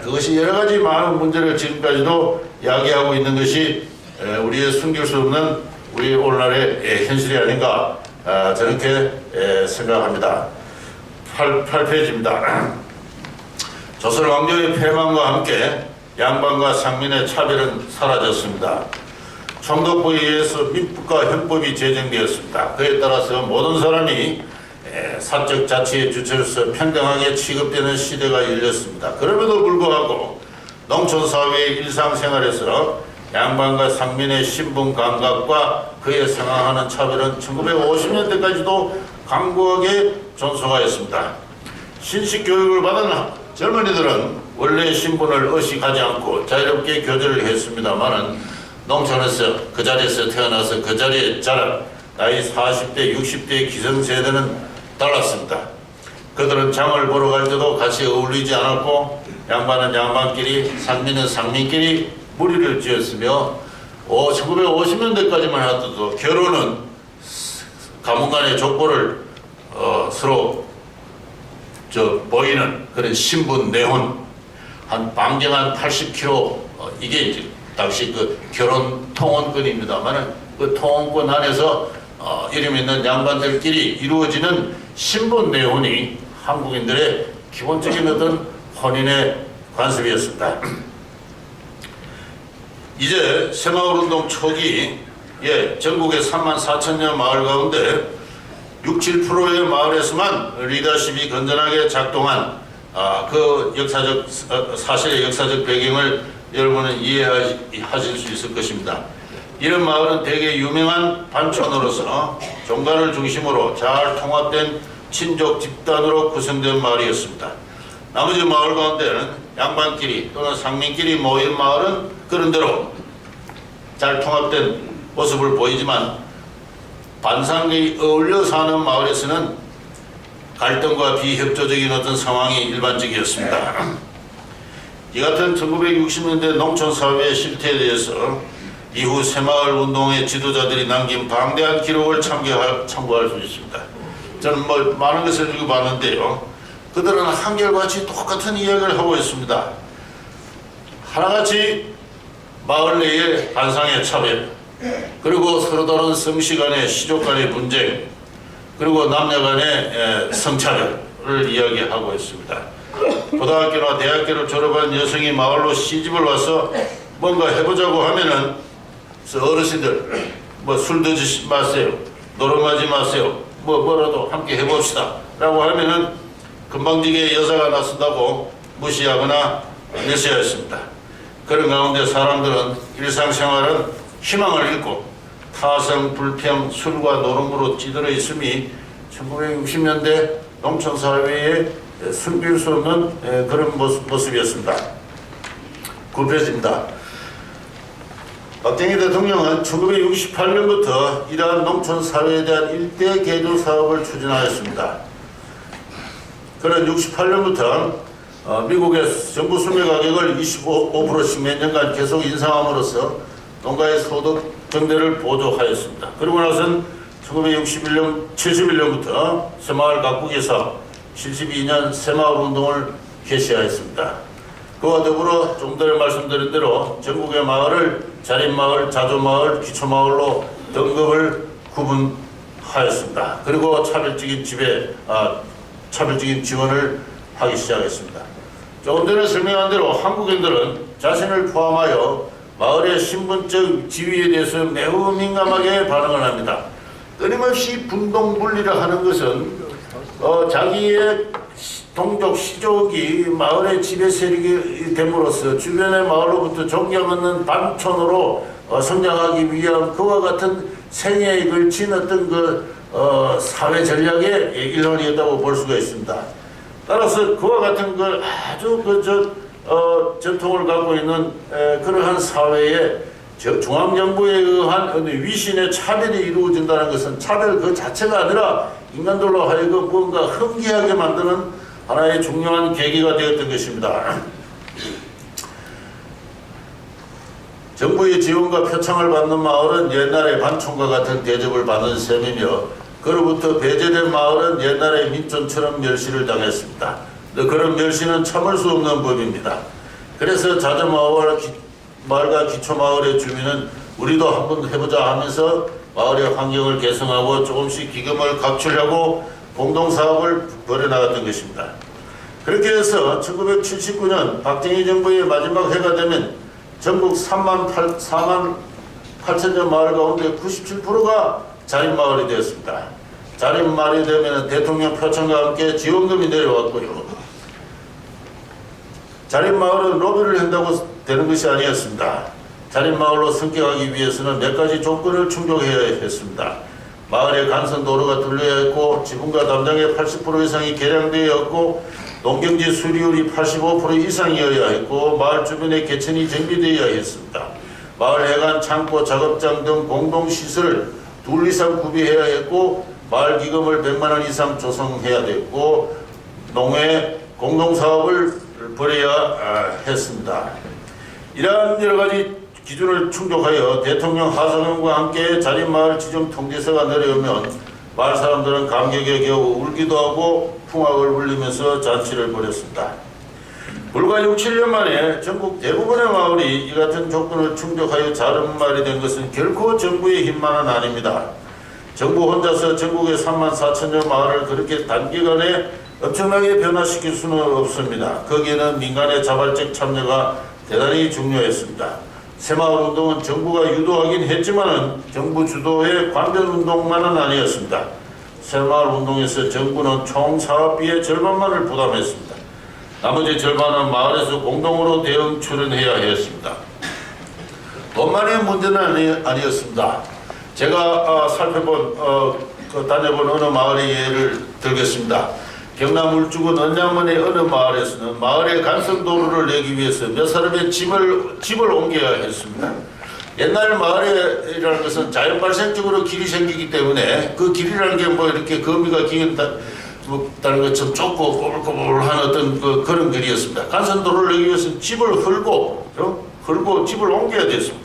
그것이 여러 가지 많은 문제를 지금까지도 야기하고 있는 것이 우리의 숨길 수 없는 우리 오늘날의 현실이 아닌가 저렇게 생각합니다. 8페이지입니다. 조선 왕조의 폐망과 함께 양반과 상민의 차별은 사라졌습니다. 총독부에 의해서 민법과 형법이 제정되었습니다. 그에 따라서 모든 사람이 사적 자치의 주체로서 평등하게 취급되는 시대가 열렸습니다. 그럼에도 불구하고 농촌사회의 일상생활에서 양반과 상민의 신분 감각과 그에 상응하는 차별은 1950년대까지도 강고하게 존속하였습니다. 신식 교육을 받은 젊은이들은 원래의 신분을 의식하지 않고 자유롭게 교제를 했습니다마는 농촌에서 그 자리에서 태어나서 그 자리에 자란 나이 40대, 60대의 기성세대는 달랐습니다. 그들은 장을 보러 갈 때도 같이 어울리지 않았고 양반은 양반끼리, 상민은 상민끼리 무리를 지었으며 1950년대까지만 하더라도 결혼은 가문 간의 족보를 서로 보이는 그런 신분 내혼 한 반경 80km 이게 이제 당시 그 결혼 통혼권입니다만은 그 통혼권 안에서 이름 있는 양반들끼리 이루어지는 신분 내혼이 한국인들의 기본적인 어떤 혼인의 관습이었습니다. 이제 새마을운동 초기 전국의 34,000여 마을 가운데 6, 7%의 마을에서만 리더십이 건전하게 작동한 그 사실의 역사적 배경을 여러분은 이해하실 수 있을 것입니다. 이런 마을은 대개 유명한 반촌으로서 종가를 중심으로 잘 통합된 친족 집단으로 구성된 마을이었습니다. 나머지 마을 가운데는 양반끼리 또는 상민끼리 모인 마을은 그런대로 잘 통합된 모습을 보이지만 반상이 어울려 사는 마을에서는 갈등과 비협조적인 어떤 상황이 일반적이었습니다. 이 같은 1960년대 농촌사회의 실태에 대해서 이후 새마을 운동의 지도자들이 남긴 방대한 기록을 참고할 수 있습니다. 저는 많은 것을 읽어봤는데요. 그들은 한결같이 똑같은 이야기를 하고 있습니다. 하나같이 마을 내의 반상의 차별, 그리고 서로 다른 성씨 간의 시족 간의 분쟁, 그리고 남녀 간의 성차별을 이야기하고 있습니다. 고등학교나 대학교를 졸업한 여성이 마을로 시집을 와서 뭔가 해보자고 하면은 어르신들 술 드시지 마세요, 노름하지 마세요, 뭐라도 함께 해봅시다 라고 하면은 금방지게 여자가 나선다고 무시하거나 멸시하였습니다. 그런 가운데 사람들은 일상생활은 희망을 잃고 타성, 불평, 술과 노름으로 찌들어 있음이 1960년대 농촌사회에 숨길 수 없는 그런 모습이었습니다. 9페이지입니다. 박정희 대통령은 1968년부터 이러한 농촌사회에 대한 일대 개조 사업을 추진하였습니다. 그는 68년부터 미국의 정부 수매 가격을 25%씩 몇 년간 계속 인상함으로써 농가의 소득 증대를 보조하였습니다. 그리고 나선 1971년부터 새마을 가꾸기 사업, 72년 새마을 운동을 개시하였습니다. 그와 더불어 좀 전에 말씀드린 대로 전국의 마을을 자립마을, 자조마을, 기초마을로 등급을 구분하였습니다. 그리고 차별적인 지원을 하기 시작했습니다. 조금 전에 설명한 대로 한국인들은 자신을 포함하여 마을의 신분적 지위에 대해서 매우 민감하게 반응을 합니다. 끊임없이 분동분리를 하는 것은 자기의 동족, 시족이 마을의 지배 세력이 됨으로써 주변의 마을로부터 존경하는 반촌으로 성장하기 위한 그와 같은 생애에 걸친 어떤 사회 전략의 일환이었다고 볼 수가 있습니다. 따라서 그와 같은 걸 아주 전통을 갖고 있는 그러한 사회에 중앙정부에 의한 위신의 차별이 이루어진다는 것은 차별 그 자체가 아니라 인간들로 하여금 뭔가 흥기하게 만드는 하나의 중요한 계기가 되었던 것입니다. 정부의 지원과 표창을 받는 마을은 옛날의 반촌과 같은 대접을 받는 셈이며 그로부터 배제된 마을은 옛날의 민촌처럼 멸시를 당했습니다. 그런 멸시는 참을 수 없는 법입니다. 그래서 자조마을과 기초마을의 주민은 우리도 한번 해보자 하면서 마을의 환경을 개선하고 조금씩 기금을 각출하고 공동사업을 벌여나갔던 것입니다. 그렇게 해서 1979년 박정희 정부의 마지막 해가 되면 전국 4만 8천여 마을 가운데 97%가 자립마을이 되었습니다. 자립마을이 되면 대통령 표창과 함께 지원금이 내려왔고요. 자립마을은 로비를 한다고 되는 것이 아니었습니다. 자립마을로 승격하기 위해서는 몇 가지 조건을 충족해야 했습니다. 마을에 간선 도로가 뚫려야 했고 지붕과 담장의 80% 이상이 개량되어야 했고 농경지 수리율이 85% 이상이어야 했고 마을 주변에 개천이 정비되어야 했습니다. 마을 해관, 창고, 작업장 등 공동시설을 2 이상 구비해야 했고 마을 기금을 100만 원 이상 조성해야 됐고 농해 공동사업을 벌여야 했습니다. 이러한 여러 가지 기준을 충족하여 대통령 하사령과 함께 자립마을 지정 통제서가 내려오면 마을 사람들은 감격에 겨우 울기도 하고 풍악을 울리면서 잔치를 벌였습니다. 불과 6, 7년 만에 전국 대부분의 마을이 이 같은 조건을 충족하여 자립마을이 된 것은 결코 정부의 힘만은 아닙니다. 정부 혼자서 전국의 34,000여 마을을 그렇게 단기간에 엄청나게 변화시킬 수는 없습니다. 거기에는 민간의 자발적 참여가 대단히 중요했습니다. 새마을 운동은 정부가 유도하긴 했지만은 정부 주도의 관변 운동만은 아니었습니다. 새마을 운동에서 정부는 총 사업비의 절반만을 부담했습니다. 나머지 절반은 마을에서 공동으로 대응 출연해야 했습니다. 돈만의 문제는 아니었습니다. 제가 다녀본 어느 마을의 예를 들겠습니다. 경남 울주군 언양면의 어느 마을에서는 마을의 간선도로를 내기 위해서 몇 사람의 집을 옮겨야 했습니다. 옛날 마을이라는 것은 자연 발생적으로 길이 생기기 때문에 그 길이라는 게 뭐 이렇게 거미가 기다는 것처럼 좁고 꼬불꼬불한 어떤 그런 길이었습니다. 간선도로를 내기 위해서 집을 헐고 집을 옮겨야 됐습니다.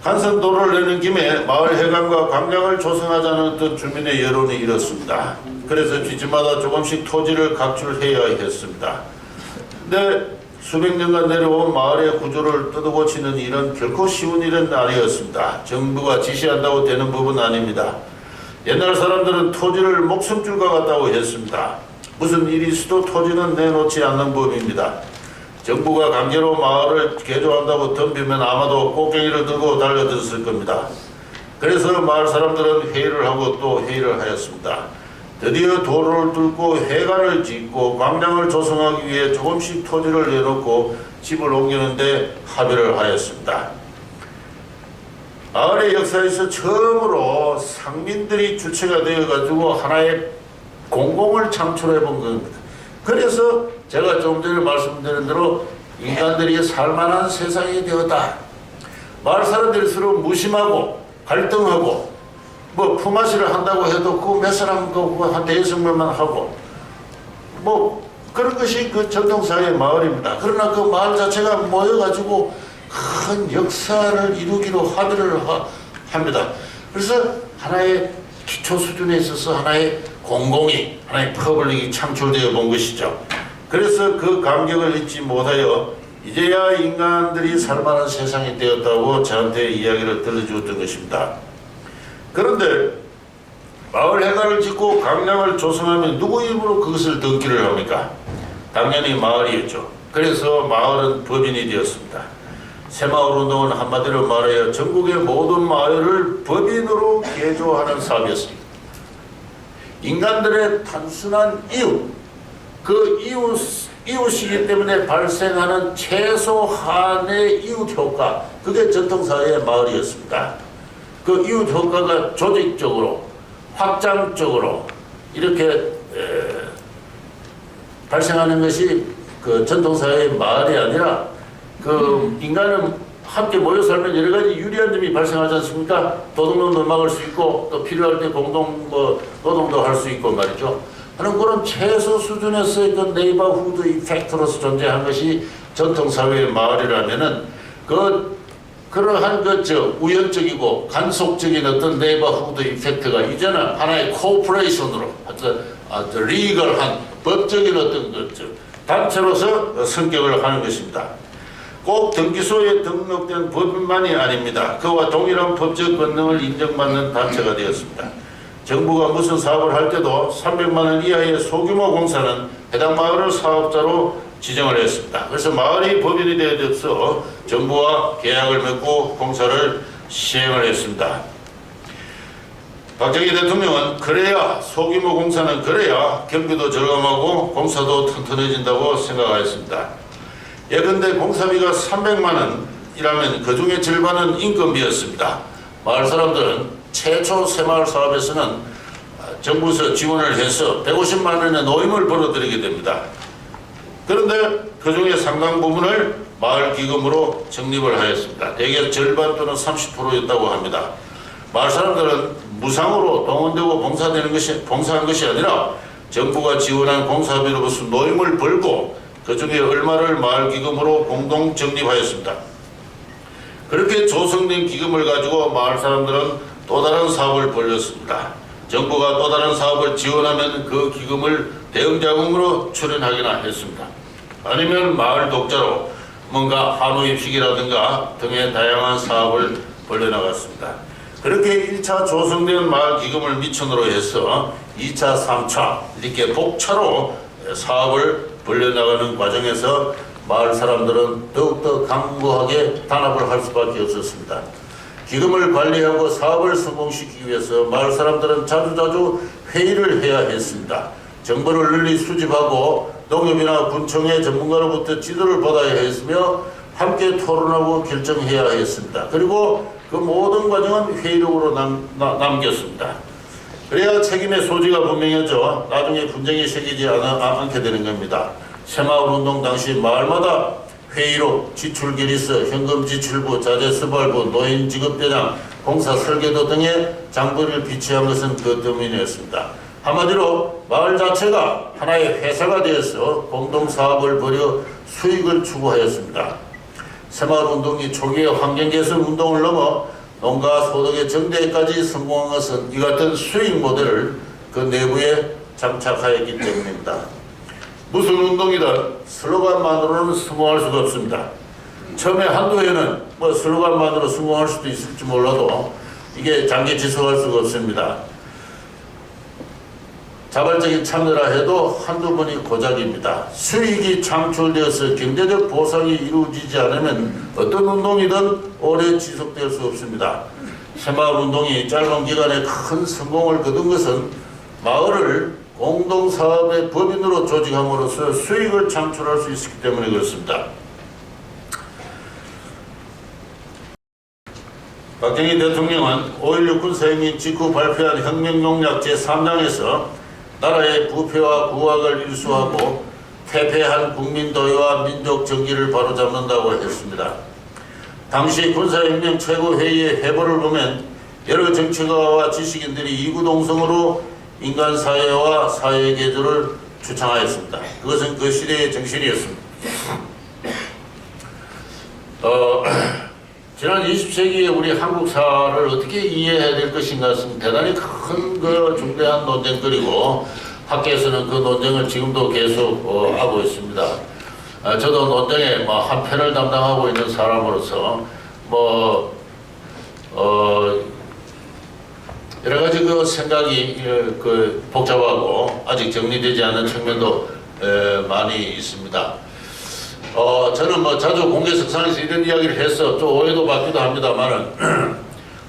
간선도로를 내는 김에 마을 해관과 광장을 조성하자는 어떤 주민의 여론이 일었습니다. 그래서 뒷집마다 조금씩 토지를 각출해야 했습니다. 근데 수백 년간 내려온 마을의 구조를 뜯어고치는 일은 결코 쉬운 일은 아니었습니다. 정부가 지시한다고 되는 법은 아닙니다. 옛날 사람들은 토지를 목숨줄과 같다고 했습니다. 무슨 일이 있어도 토지는 내놓지 않는 법입니다. 정부가 강제로 마을을 개조한다고 덤비면 아마도 꽃갱이를 들고 달려들었을 겁니다. 그래서 마을 사람들은 회의를 하고 또 회의를 하였습니다. 드디어 도로를 뚫고 해관을 짓고 광장을 조성하기 위해 조금씩 토지를 내놓고 집을 옮기는데 합의를 하였습니다. 마을의 역사에서 처음으로 상민들이 주체가 되어가지고 하나의 공공을 창출해 본 겁니다. 그래서 제가 좀 전에 말씀드린 대로 인간들이 살만한 세상이 되었다. 마을 사람들이 서로 무심하고 갈등하고 뭐 품앗이를 한다고 해도 그 몇 사람 한 대여섯 명만 하고 뭐 그런 것이 그 전통사회의 마을입니다. 그러나 그 마을 자체가 모여가지고 큰 역사를 이루기로 합의를 합니다. 그래서 하나의 기초 수준에 있어서 하나의 공공이, 하나의 퍼블릭이 창출되어 본 것이죠. 그래서 그 감격을 잊지 못하여 이제야 인간들이 살만한 세상이 되었다고 저한테 이야기를 들려주었던 것입니다. 그런데 마을 해관을 짓고 광장을 조성하면 누구 일부러 그것을 등기를 합니까? 당연히 마을이었죠. 그래서 마을은 법인이 되었습니다. 새마을 운동은 한마디로 말하여 전국의 모든 마을을 법인으로 개조하는 사업이었습니다. 인간들의 단순한 이웃, 그 이웃이기 때문에 발생하는 최소한의 이웃 효과, 그게 전통사회의 마을이었습니다. 그 이웃 효과가 조직적으로, 확장적으로 이렇게 발생하는 것이 그 전통사회의 마을이 아니라 그 인간은 함께 모여 살면 여러 가지 유리한 점이 발생하지 않습니까? 도둑놈도 막을 수 있고 또 필요할 때 공동 노동도 할 수 있고 말이죠. 하는 그런 최소 수준에서의 그 네이버후드 이펙트로서 존재한 것이 전통사회의 마을이라면은 그러한 우연적이고 간속적인 어떤 네이버후드 이펙트가 이제는 하나의 코퍼레이션으로 아주 리걸한 법적인 어떤 단체로서 성격을 하는 것입니다. 꼭 등기소에 등록된 법인만이 아닙니다. 그와 동일한 법적 권능을 인정받는 단체가 되었습니다. 정부가 무슨 사업을 할 때도 300만 원 이하의 소규모 공사는 해당 마을을 사업자로 지정을 했습니다. 그래서 마을이 법인이 되어서 정부와 계약을 맺고 공사를 시행을 했습니다. 박정희 대통령은 그래야 소규모 공사는 그래야 경비도 절감하고 공사도 튼튼해진다고 생각하였습니다. 예컨대 공사비가 300만 원이라면 그 중에 절반은 인건비였습니다. 마을 사람들은 최초 새마을 사업에서는 정부에서 지원을 해서 150만 원의 노임을 벌어들이게 됩니다. 그런데 그 중에 상당 부분을 마을 기금으로 적립을 하였습니다. 대개 절반 또는 30%였다고 합니다. 마을 사람들은 무상으로 동원되고 봉사한 것이 아니라 정부가 지원한 공사비로부터 노임을 벌고 그 중에 얼마를 마을 기금으로 공동 적립하였습니다. 그렇게 조성된 기금을 가지고 마을 사람들은 또 다른 사업을 벌였습니다. 정부가 또 다른 사업을 지원하면 그 기금을 대응자금으로 출연하기나 했습니다. 아니면 마을 독자로 뭔가 한우 입식이라든가 등의 다양한 사업을 벌여나갔습니다. 그렇게 1차 조성된 마을기금을 미천으로 해서 2차, 3차 이렇게 복차로 사업을 벌려나가는 과정에서 마을 사람들은 더욱더 강구하게 단합을 할 수밖에 없었습니다. 기금을 관리하고 사업을 성공시키기 위해서 마을 사람들은 자주자주 회의를 해야 했습니다. 정보를 널리 수집하고 농협이나 군청의 전문가로부터 지도를 받아야 했으며 함께 토론하고 결정해야 했습니다. 그리고 그 모든 과정은 회의록으로 남겼습니다. 그래야 책임의 소지가 분명해져 나중에 분쟁이 생기지 않게 되는 겁니다. 새마을운동 당시 마을마다 회의록, 지출결의서, 현금지출부, 자재수발부, 노인지급대장, 공사설계도 등의 장부를 비치한 것은 그 때문이었습니다. 한마디로 마을 자체가 하나의 회사가 되어서 공동사업을 벌여 수익을 추구하였습니다. 새마을운동이 초기의 환경개선 운동을 넘어 농가 소득의 정대까지 성공한 것은 이 같은 수익 모델을 그 내부에 장착하였기 때문입니다. 무슨 운동이든 슬로건만으로는 성공할 수가 없습니다. 처음에 한두 해는 슬로건만으로 성공할 수도 있을지 몰라도 이게 장기 지속할 수가 없습니다. 자발적인 참여라 해도 한두 번이 고작입니다. 수익이 창출되어서 경제적 보상이 이루어지지 않으면 어떤 운동이든 오래 지속될 수 없습니다. 새마을운동이 짧은 기간에 큰 성공을 거둔 것은 마을을 공동사업의 법인으로 조직함으로써 수익을 창출할 수 있었기 때문에 그렇습니다. 박정희 대통령은 5.16 군사혁명 직후 발표한 혁명공약 제3장에서 나라의 부패와 부각을 일수하고 퇴폐한 국민도의와 민족 정기를 바로잡는다고 했습니다. 당시 군사혁명 최고회의의 회보를 보면 여러 정치가와 지식인들이 이구동성으로 인간사회와 사회개조를 주창하였습니다. 그것은 그 시대의 정신이었습니다. 지난 20세기에 우리 한국사를 어떻게 이해해야 될 것인가는 대단히 큰 중대한 논쟁거리고 학계에서는 그 논쟁을 지금도 계속 하고 있습니다. 저도 논쟁에 한 편을 담당하고 있는 사람으로서 여러 가지 생각이 복잡하고 아직 정리되지 않은 측면도 많이 있습니다. 저는 자주 공개석상에서 이런 이야기를 해서 좀 오해도 받기도 합니다만은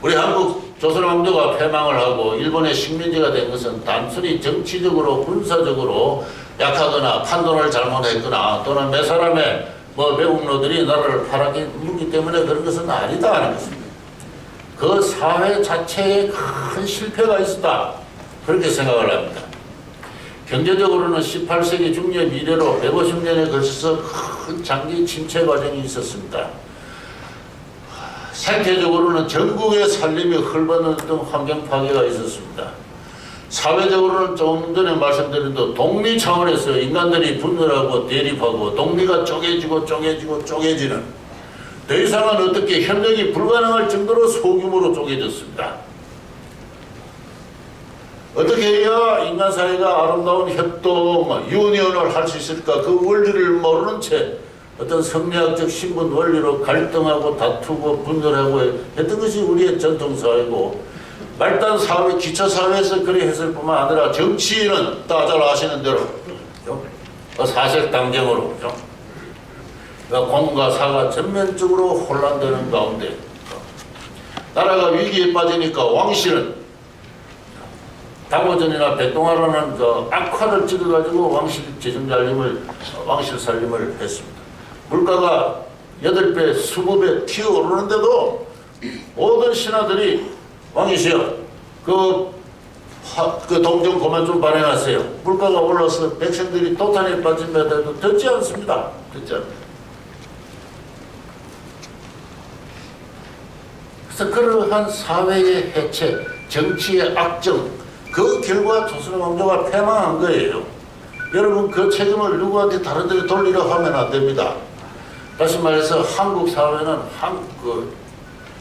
우리 한국 조선왕조가 패망을 하고 일본의 식민지가 된 것은 단순히 정치적으로 군사적으로 약하거나 판단을 잘못했거나 또는 몇 사람의 매국노들이 나라를 팔아먹기 때문에 그런 것은 아니다 하는 것입니다. 그 사회 자체에 큰 실패가 있었다 그렇게 생각을 합니다. 경제적으로는 18세기 중엽 이래로 150년에 걸쳐서 큰 장기 침체 과정이 있었습니다. 생태적으로는 전국의 산림이 헐벗는 환경 파괴가 있었습니다. 사회적으로는 조금 전에 말씀드린 대로 독리 차원에서 인간들이 분열하고 대립하고 독리가 쪼개지는 더 이상은 어떻게 협력이 불가능할 정도로 소규모로 쪼개졌습니다. 어떻게 해야 인간사회가 아름다운 협동, 유니언을 할 수 있을까? 그 원리를 모르는 채 어떤 성리학적 신분 원리로 갈등하고 다투고 분열하고 했던 것이 우리의 전통사회고 말단 사회, 기초사회에서 그래 했을 뿐만 아니라 정치인은 잘 아시는 대로 사색당정으로 공과 사가 전면적으로 혼란되는 가운데 나라가 위기에 빠지니까 왕실은 당고전이나 백동화라는 악화를 찍어가지고 왕실 살림을 했습니다. 물가가 8배, 20배 튀어오르는데도 모든 신하들이 왕이시여 그 동정 그만 좀 발행하세요. 물가가 올라서 백성들이 도탄에 빠지면 해도 듣지 않습니다. 그래서 그러한 사회의 해체, 정치의 악정, 그 결과 조선왕조가 패망한 거예요. 여러분 그 책임을 누구한테 다른 데로 돌리려 하면 안 됩니다. 다시 말해서 한국 사회는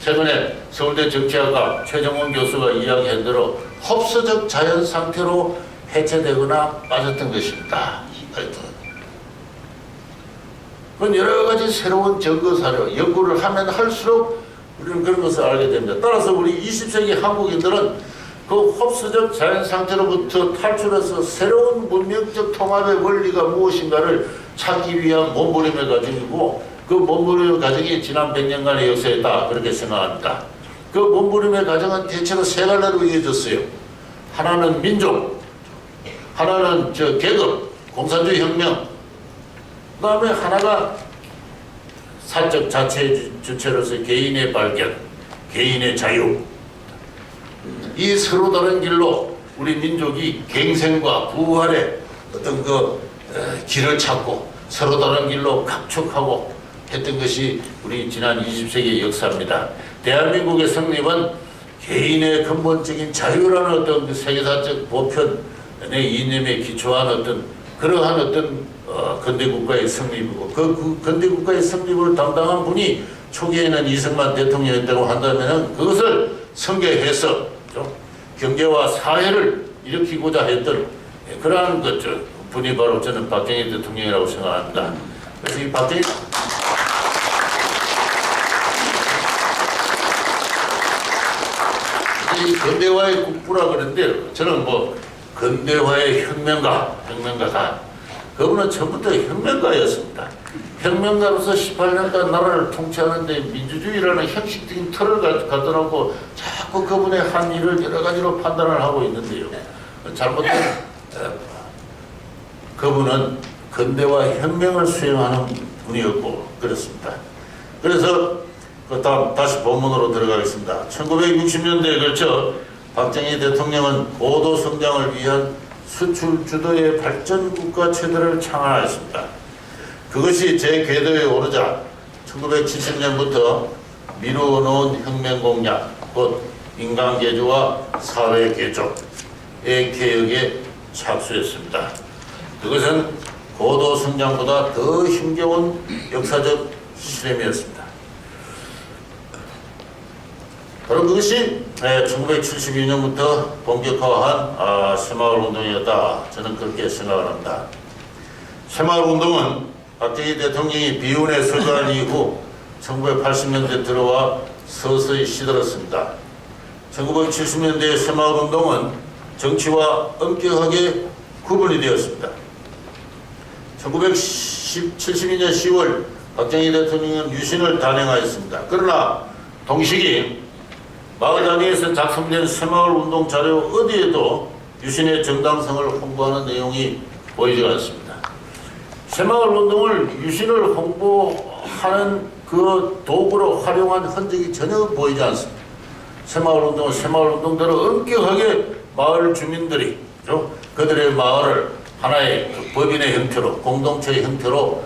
최근에 서울대 정치학과 최정원 교수가 이야기한 대로 흡수적 자연 상태로 해체되거나 빠졌던 것입니다. 그건 여러 가지 새로운 증거 사료, 연구를 하면 할수록 우리는 그런 것을 알게 됩니다. 따라서 우리 20세기 한국인들은 그 흡수적 자연 상태로부터 탈출해서 새로운 문명적 통합의 원리가 무엇인가를 찾기 위한 몸부림의 과정이고, 그 몸부림의 과정이 지난 100년간의 역사였다, 그렇게 생각합니다. 그 몸부림의 과정은 대체로 세 갈래로 이어졌어요. 하나는 민족, 하나는 계급, 공산주의 혁명, 그 다음에 하나가 사적 자체 주체로서 개인의 발견, 개인의 자유. 이 서로 다른 길로 우리 민족이 갱생과 부활의 어떤 길을 찾고 서로 다른 길로 각축하고 했던 것이 우리 지난 20세기의 역사입니다. 대한민국의 성립은 개인의 근본적인 자유라는 어떤 세계사적 보편의 이념에 기초한 어떤 그러한 어떤 근대국가의 성립이고, 그 근대국가의 성립을 담당한 분이 초기에는 이승만 대통령이었다고 한다면 그것을 성계해서 경제와 사회를 일으키고자 했던 그러한 분이 바로 저는 박정희 대통령이라고 생각합니다. 그래서 이 박정희 이 근대화의 국부라 그러는데, 저는 근대화의 혁명가다. 그분은 처음부터 혁명가였습니다. 혁명가로서 18년간 나라를 통치하는데 민주주의라는 형식적인 틀을 갖다 놓고 자꾸 그분의 한 일을 여러 가지로 판단을 하고 있는데요. 잘못된 그분은 근대화 혁명을 수행하는 분이었고 그렇습니다. 그래서 다음 다시 본문으로 들어가겠습니다. 1960년대에 걸쳐 박정희 대통령은 고도 성장을 위한 수출 주도의 발전 국가 체제를 창안하였습니다. 그것이 제 궤도에 오르자 1970년부터 미루어놓은 혁명 공약, 곧 인간개조와 사회개조의 개혁에 착수했습니다. 그것은 고도 성장보다 더 힘겨운 역사적 실험이었습니다. 바로 그것이 1972년부터 본격화한 새마을운동이었다, 저는 그렇게 생각을 합니다. 새마을운동은 박정희 대통령이 비운에 서거한 이후 1980년대 들어와 서서히 시들었습니다. 1970년대의 새마을운동은 정치와 엄격하게 구분이 되었습니다. 1972년 10월 박정희 대통령은 유신을 단행하였습니다. 그러나 동시기 마을 단위에서 작성된 새마을운동 자료 어디에도 유신의 정당성을 홍보하는 내용이 보이지 않습니다. 새마을운동을 유신을 홍보하는 그 도구로 활용한 흔적이 전혀 보이지 않습니다. 새마을운동은 새마을운동대로 엄격하게 마을 주민들이 그들의 마을을 하나의 법인의 형태로, 공동체의 형태로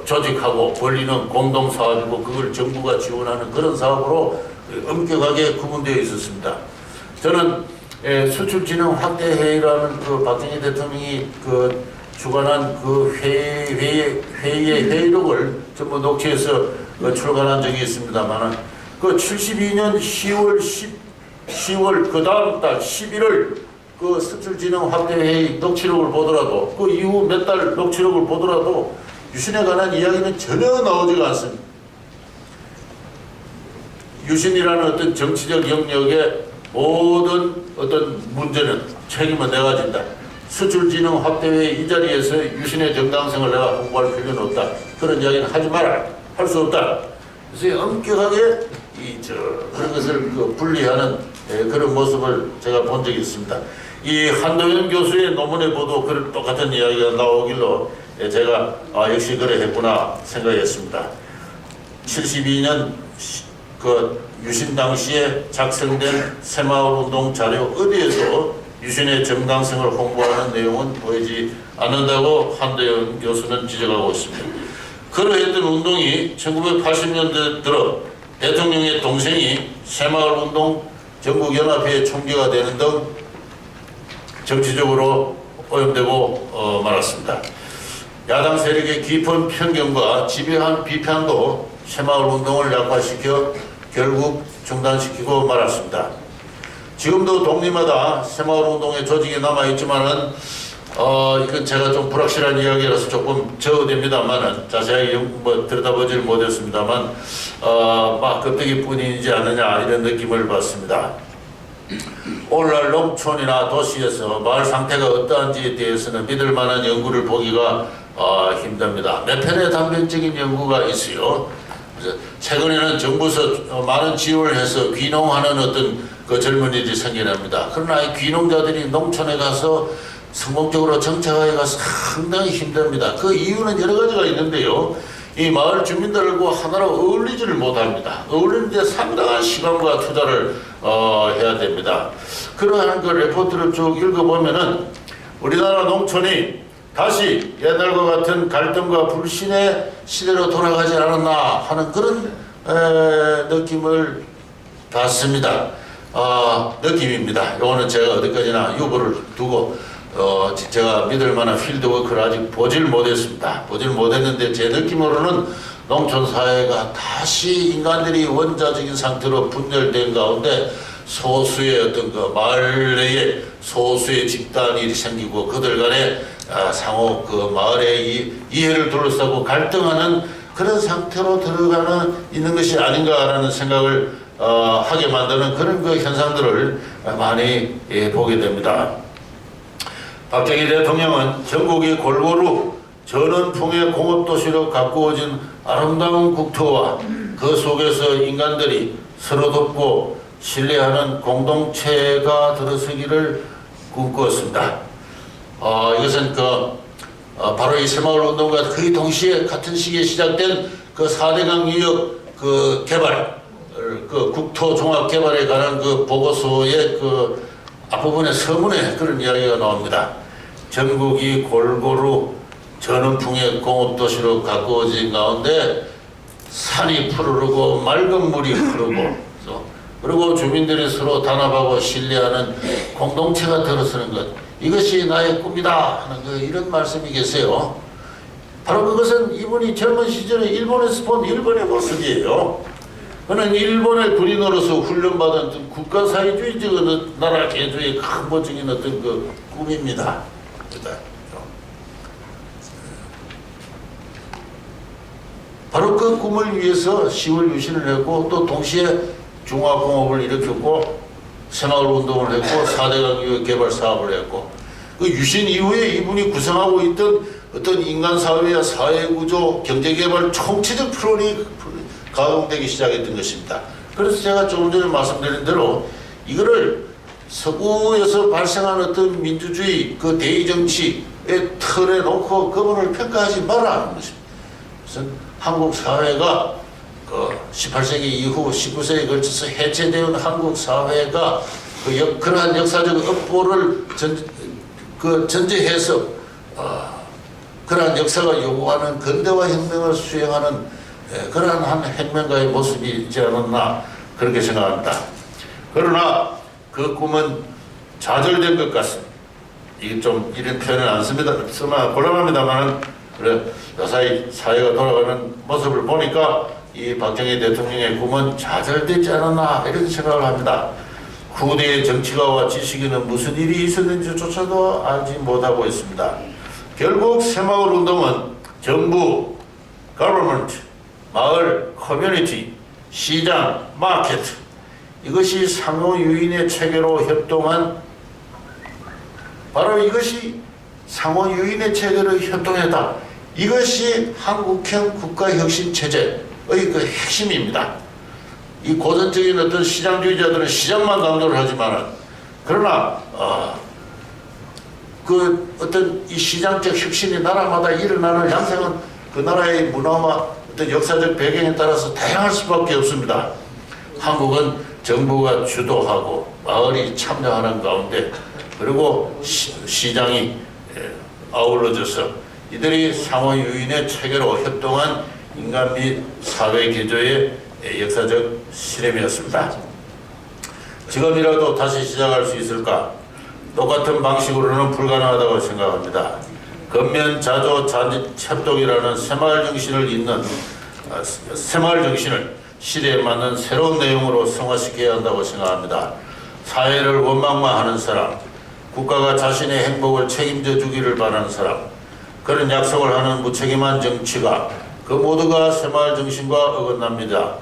조직하고 벌리는 공동사업이고, 그걸 정부가 지원하는 그런 사업으로 엄격하게 구분되어 있었습니다. 저는 수출진흥 확대회의라는 그 박정희 대통령이 주관한 그 회의의 회의록을 전부 녹취해서 출간한 적이 있습니다만, 그 72년 10월 그 다음 달 11월 그 수출진흥 확대회의 녹취록을 보더라도, 그 이후 몇 달 녹취록을 보더라도 유신에 관한 이야기는 전혀 나오지가 않습니다. 유신이라는 어떤 정치적 영역의 모든 어떤 문제는 책임을 내가 진다. 수출진흥 확대회의 이 자리에서 유신의 정당성을 내가 홍보할 필요는 없다. 그런 이야기는 하지 마라. 할 수 없다. 그래서 엄격하게 그런 것을 분리하는 그런 모습을 제가 본 적이 있습니다. 이 한도현 교수의 논문에 보도 그런 똑같은 이야기가 나오길로 제가 역시 그래 했구나 생각했습니다. 72년 유신 당시에 작성된 새마을운동 자료 어디에도 유신의 정당성을 홍보하는 내용은 보이지 않는다고 한도현 교수는 지적하고 있습니다. 그러했던 운동이 1980년대 들어 대통령의 동생이 새마을운동 전국연합회의 총재가 되는 등 정치적으로 오염되고 말았습니다. 야당 세력의 깊은 편견과 집요한 비판도 새마을운동을 약화시켜 결국 중단시키고 말았습니다. 지금도 동리마다 새마을운동의 조직이 남아있지만은 이건 제가 좀 불확실한 이야기라서 조금 적어됩니다만은 자세하게 들여다보질 못했습니다만 막 껍데기뿐이지 않느냐 이런 느낌을 받습니다. 오늘날 농촌이나 도시에서 마을 상태가 어떠한지에 대해서는 믿을 만한 연구를 보기가 힘듭니다. 몇 편의 단편적인 연구가 있어요. 그래서 최근에는 정부에서 많은 지원을 해서 귀농하는 어떤 그 젊은이들이 생겨납니다. 그러나 이 귀농자들이 농촌에 가서 성공적으로 정착하기가 상당히 힘듭니다. 그 이유는 여러 가지가 있는데요. 이 마을 주민들과 하나로 어울리지를 못합니다. 어울리는데 상당한 시간과 투자를 해야 됩니다. 그러한 그 레포트를 쭉 읽어보면은 우리나라 농촌이 다시 옛날과 같은 갈등과 불신의 시대로 돌아가지 않았나 하는 그런 느낌을 받습니다. 느낌입니다. 이거는 제가 어디까지나 유보를 두고 제가 믿을 만한 필드워크를 아직 보질 못했습니다. 보질 못했는데 제 느낌으로는 농촌 사회가 다시 인간들이 원자적인 상태로 분열된 가운데 소수의 어떤 그 마을 내에 소수의 집단이 생기고 그들 간에 상호 그 마을의 이해를 둘러싸고 갈등하는 그런 상태로 있는 것이 아닌가라는 생각을 하게 만드는 그런 그 현상들을 많이 보게 됩니다. 박정희 대통령은 전국이 골고루 전원풍의 공업도시로 가꾸어진 아름다운 국토와 그 속에서 인간들이 서로 돕고 신뢰하는 공동체가 들어서기를 꿈꾸었습니다. 이것은 바로 이 새마을 운동과 거의 동시에 같은 시기에 시작된 그 4대강 유역 그 개발, 그 국토 종합 개발에 관한 그 보고서의 그 앞부분의 서문에 그런 이야기가 나옵니다. 전국이 골고루 전원풍의 공업도시로 가꾸어진 가운데 산이 푸르르고 맑은 물이 흐르고 그리고 주민들이 서로 단합하고 신뢰하는 공동체가 들어서는 것, 이것이 나의 꿈이다 하는 이런 말씀이 계세요. 바로 그것은 이분이 젊은 시절에 일본에서 본 일본의 모습이에요. 그는 일본의 군인으로서 훈련받은 국가사회주의적 나라 개조의 근본적인 어떤 그 꿈입니다. 바로 그 꿈을 위해서 10월 유신을 했고 또 동시에 중화공업을 일으켰고 새마을운동을 했고 4대강 유역 개발 사업을 했고 그 유신 이후에 이분이 구성하고 있던 어떤 인간사회와 사회구조, 경제개발 총체적 플랜이 가동되기 시작했던 것입니다. 그래서 제가 조금 전에 말씀드린 대로 이거를 서구에서 발생한 어떤 민주주의 그 대의정치의 틀에 놓고 그분을 평가하지 말라는 것입니다. 그래서 한국 사회가 그 18세기 이후 19세기에 걸쳐서 해체되어 한국 사회가 그러한 역사적 업보를 전제해서 그러한 역사가 요구하는 근대화 혁명을 수행하는 그러한 한 혁명가의 모습이지 않았나 그렇게 생각합니다. 그러나 그 꿈은 좌절된 것 같습니다. 이게 좀 이런 표현을 안 씁니다. 쓰면 곤란합니다만은 그래 요사이 사회가 돌아가는 모습을 보니까 이 박정희 대통령의 꿈은 좌절되지 않았나 이런 생각을 합니다. 후대의 정치가와 지식인은 무슨 일이 있었는지조차도 알지 못하고 있습니다. 결국 새마을 운동은 정부, government, 마을, 커뮤니티, 시장, 마켓 이것이 상호 유인의 체계로 협동한 바로 이것이 상호 유인의 체계로 협동했다. 이것이 한국형 국가혁신 체제의 그 핵심입니다. 이 고전적인 어떤 시장주의자들은 시장만 강조를 하지만은 그러나 그 어떤 이 시장적 혁신이 나라마다 일어나는 양상은 그 나라의 문화와 어떤 역사적 배경에 따라서 다양할 수밖에 없습니다. 한국은 정부가 주도하고 마을이 참여하는 가운데 그리고 시장이 아울러져서 이들이 상호 유인의 체계로 협동한 인간 및 사회 개조의 역사적 실험이었습니다. 지금이라도 다시 시작할 수 있을까? 똑같은 방식으로는 불가능하다고 생각합니다. 근면자조 협동이라는 새마을 정신을 잇는 새마을 정신을 시대에 맞는 새로운 내용으로 성화시켜야 한다고 생각합니다. 사회를 원망만 하는 사람, 국가가 자신의 행복을 책임져 주기를 바라는 사람, 그런 약속을 하는 무책임한 정치가 그 모두가 새마을 정신과 어긋납니다.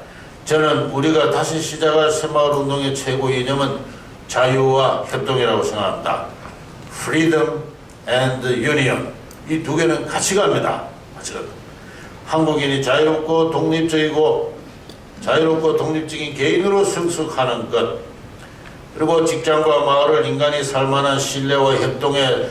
저는 우리가 다시 시작할 새마을 운동의 최고 이념은 자유와 협동이라고 생각합니다. Freedom and Union. 이 두 개는 같이 갑니다. 같이 갑니다. 한국인이 자유롭고 독립적인 개인으로 성숙하는 것, 그리고 직장과 마을을 인간이 살만한 신뢰와 협동의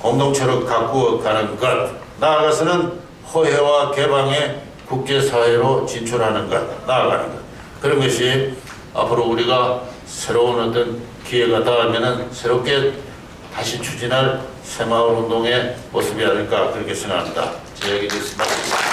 공동체로 가꾸어 가는 것, 나아가서는 호혜와 개방의 국제사회로 진출하는 것, 나아가는 것, 그런 것이 앞으로 우리가 새로운 어떤 기회가 닿으면은 새롭게 다시 추진할 새마을 운동의 모습이 아닐까 그렇게 생각합니다. 제 얘기 듣습니다.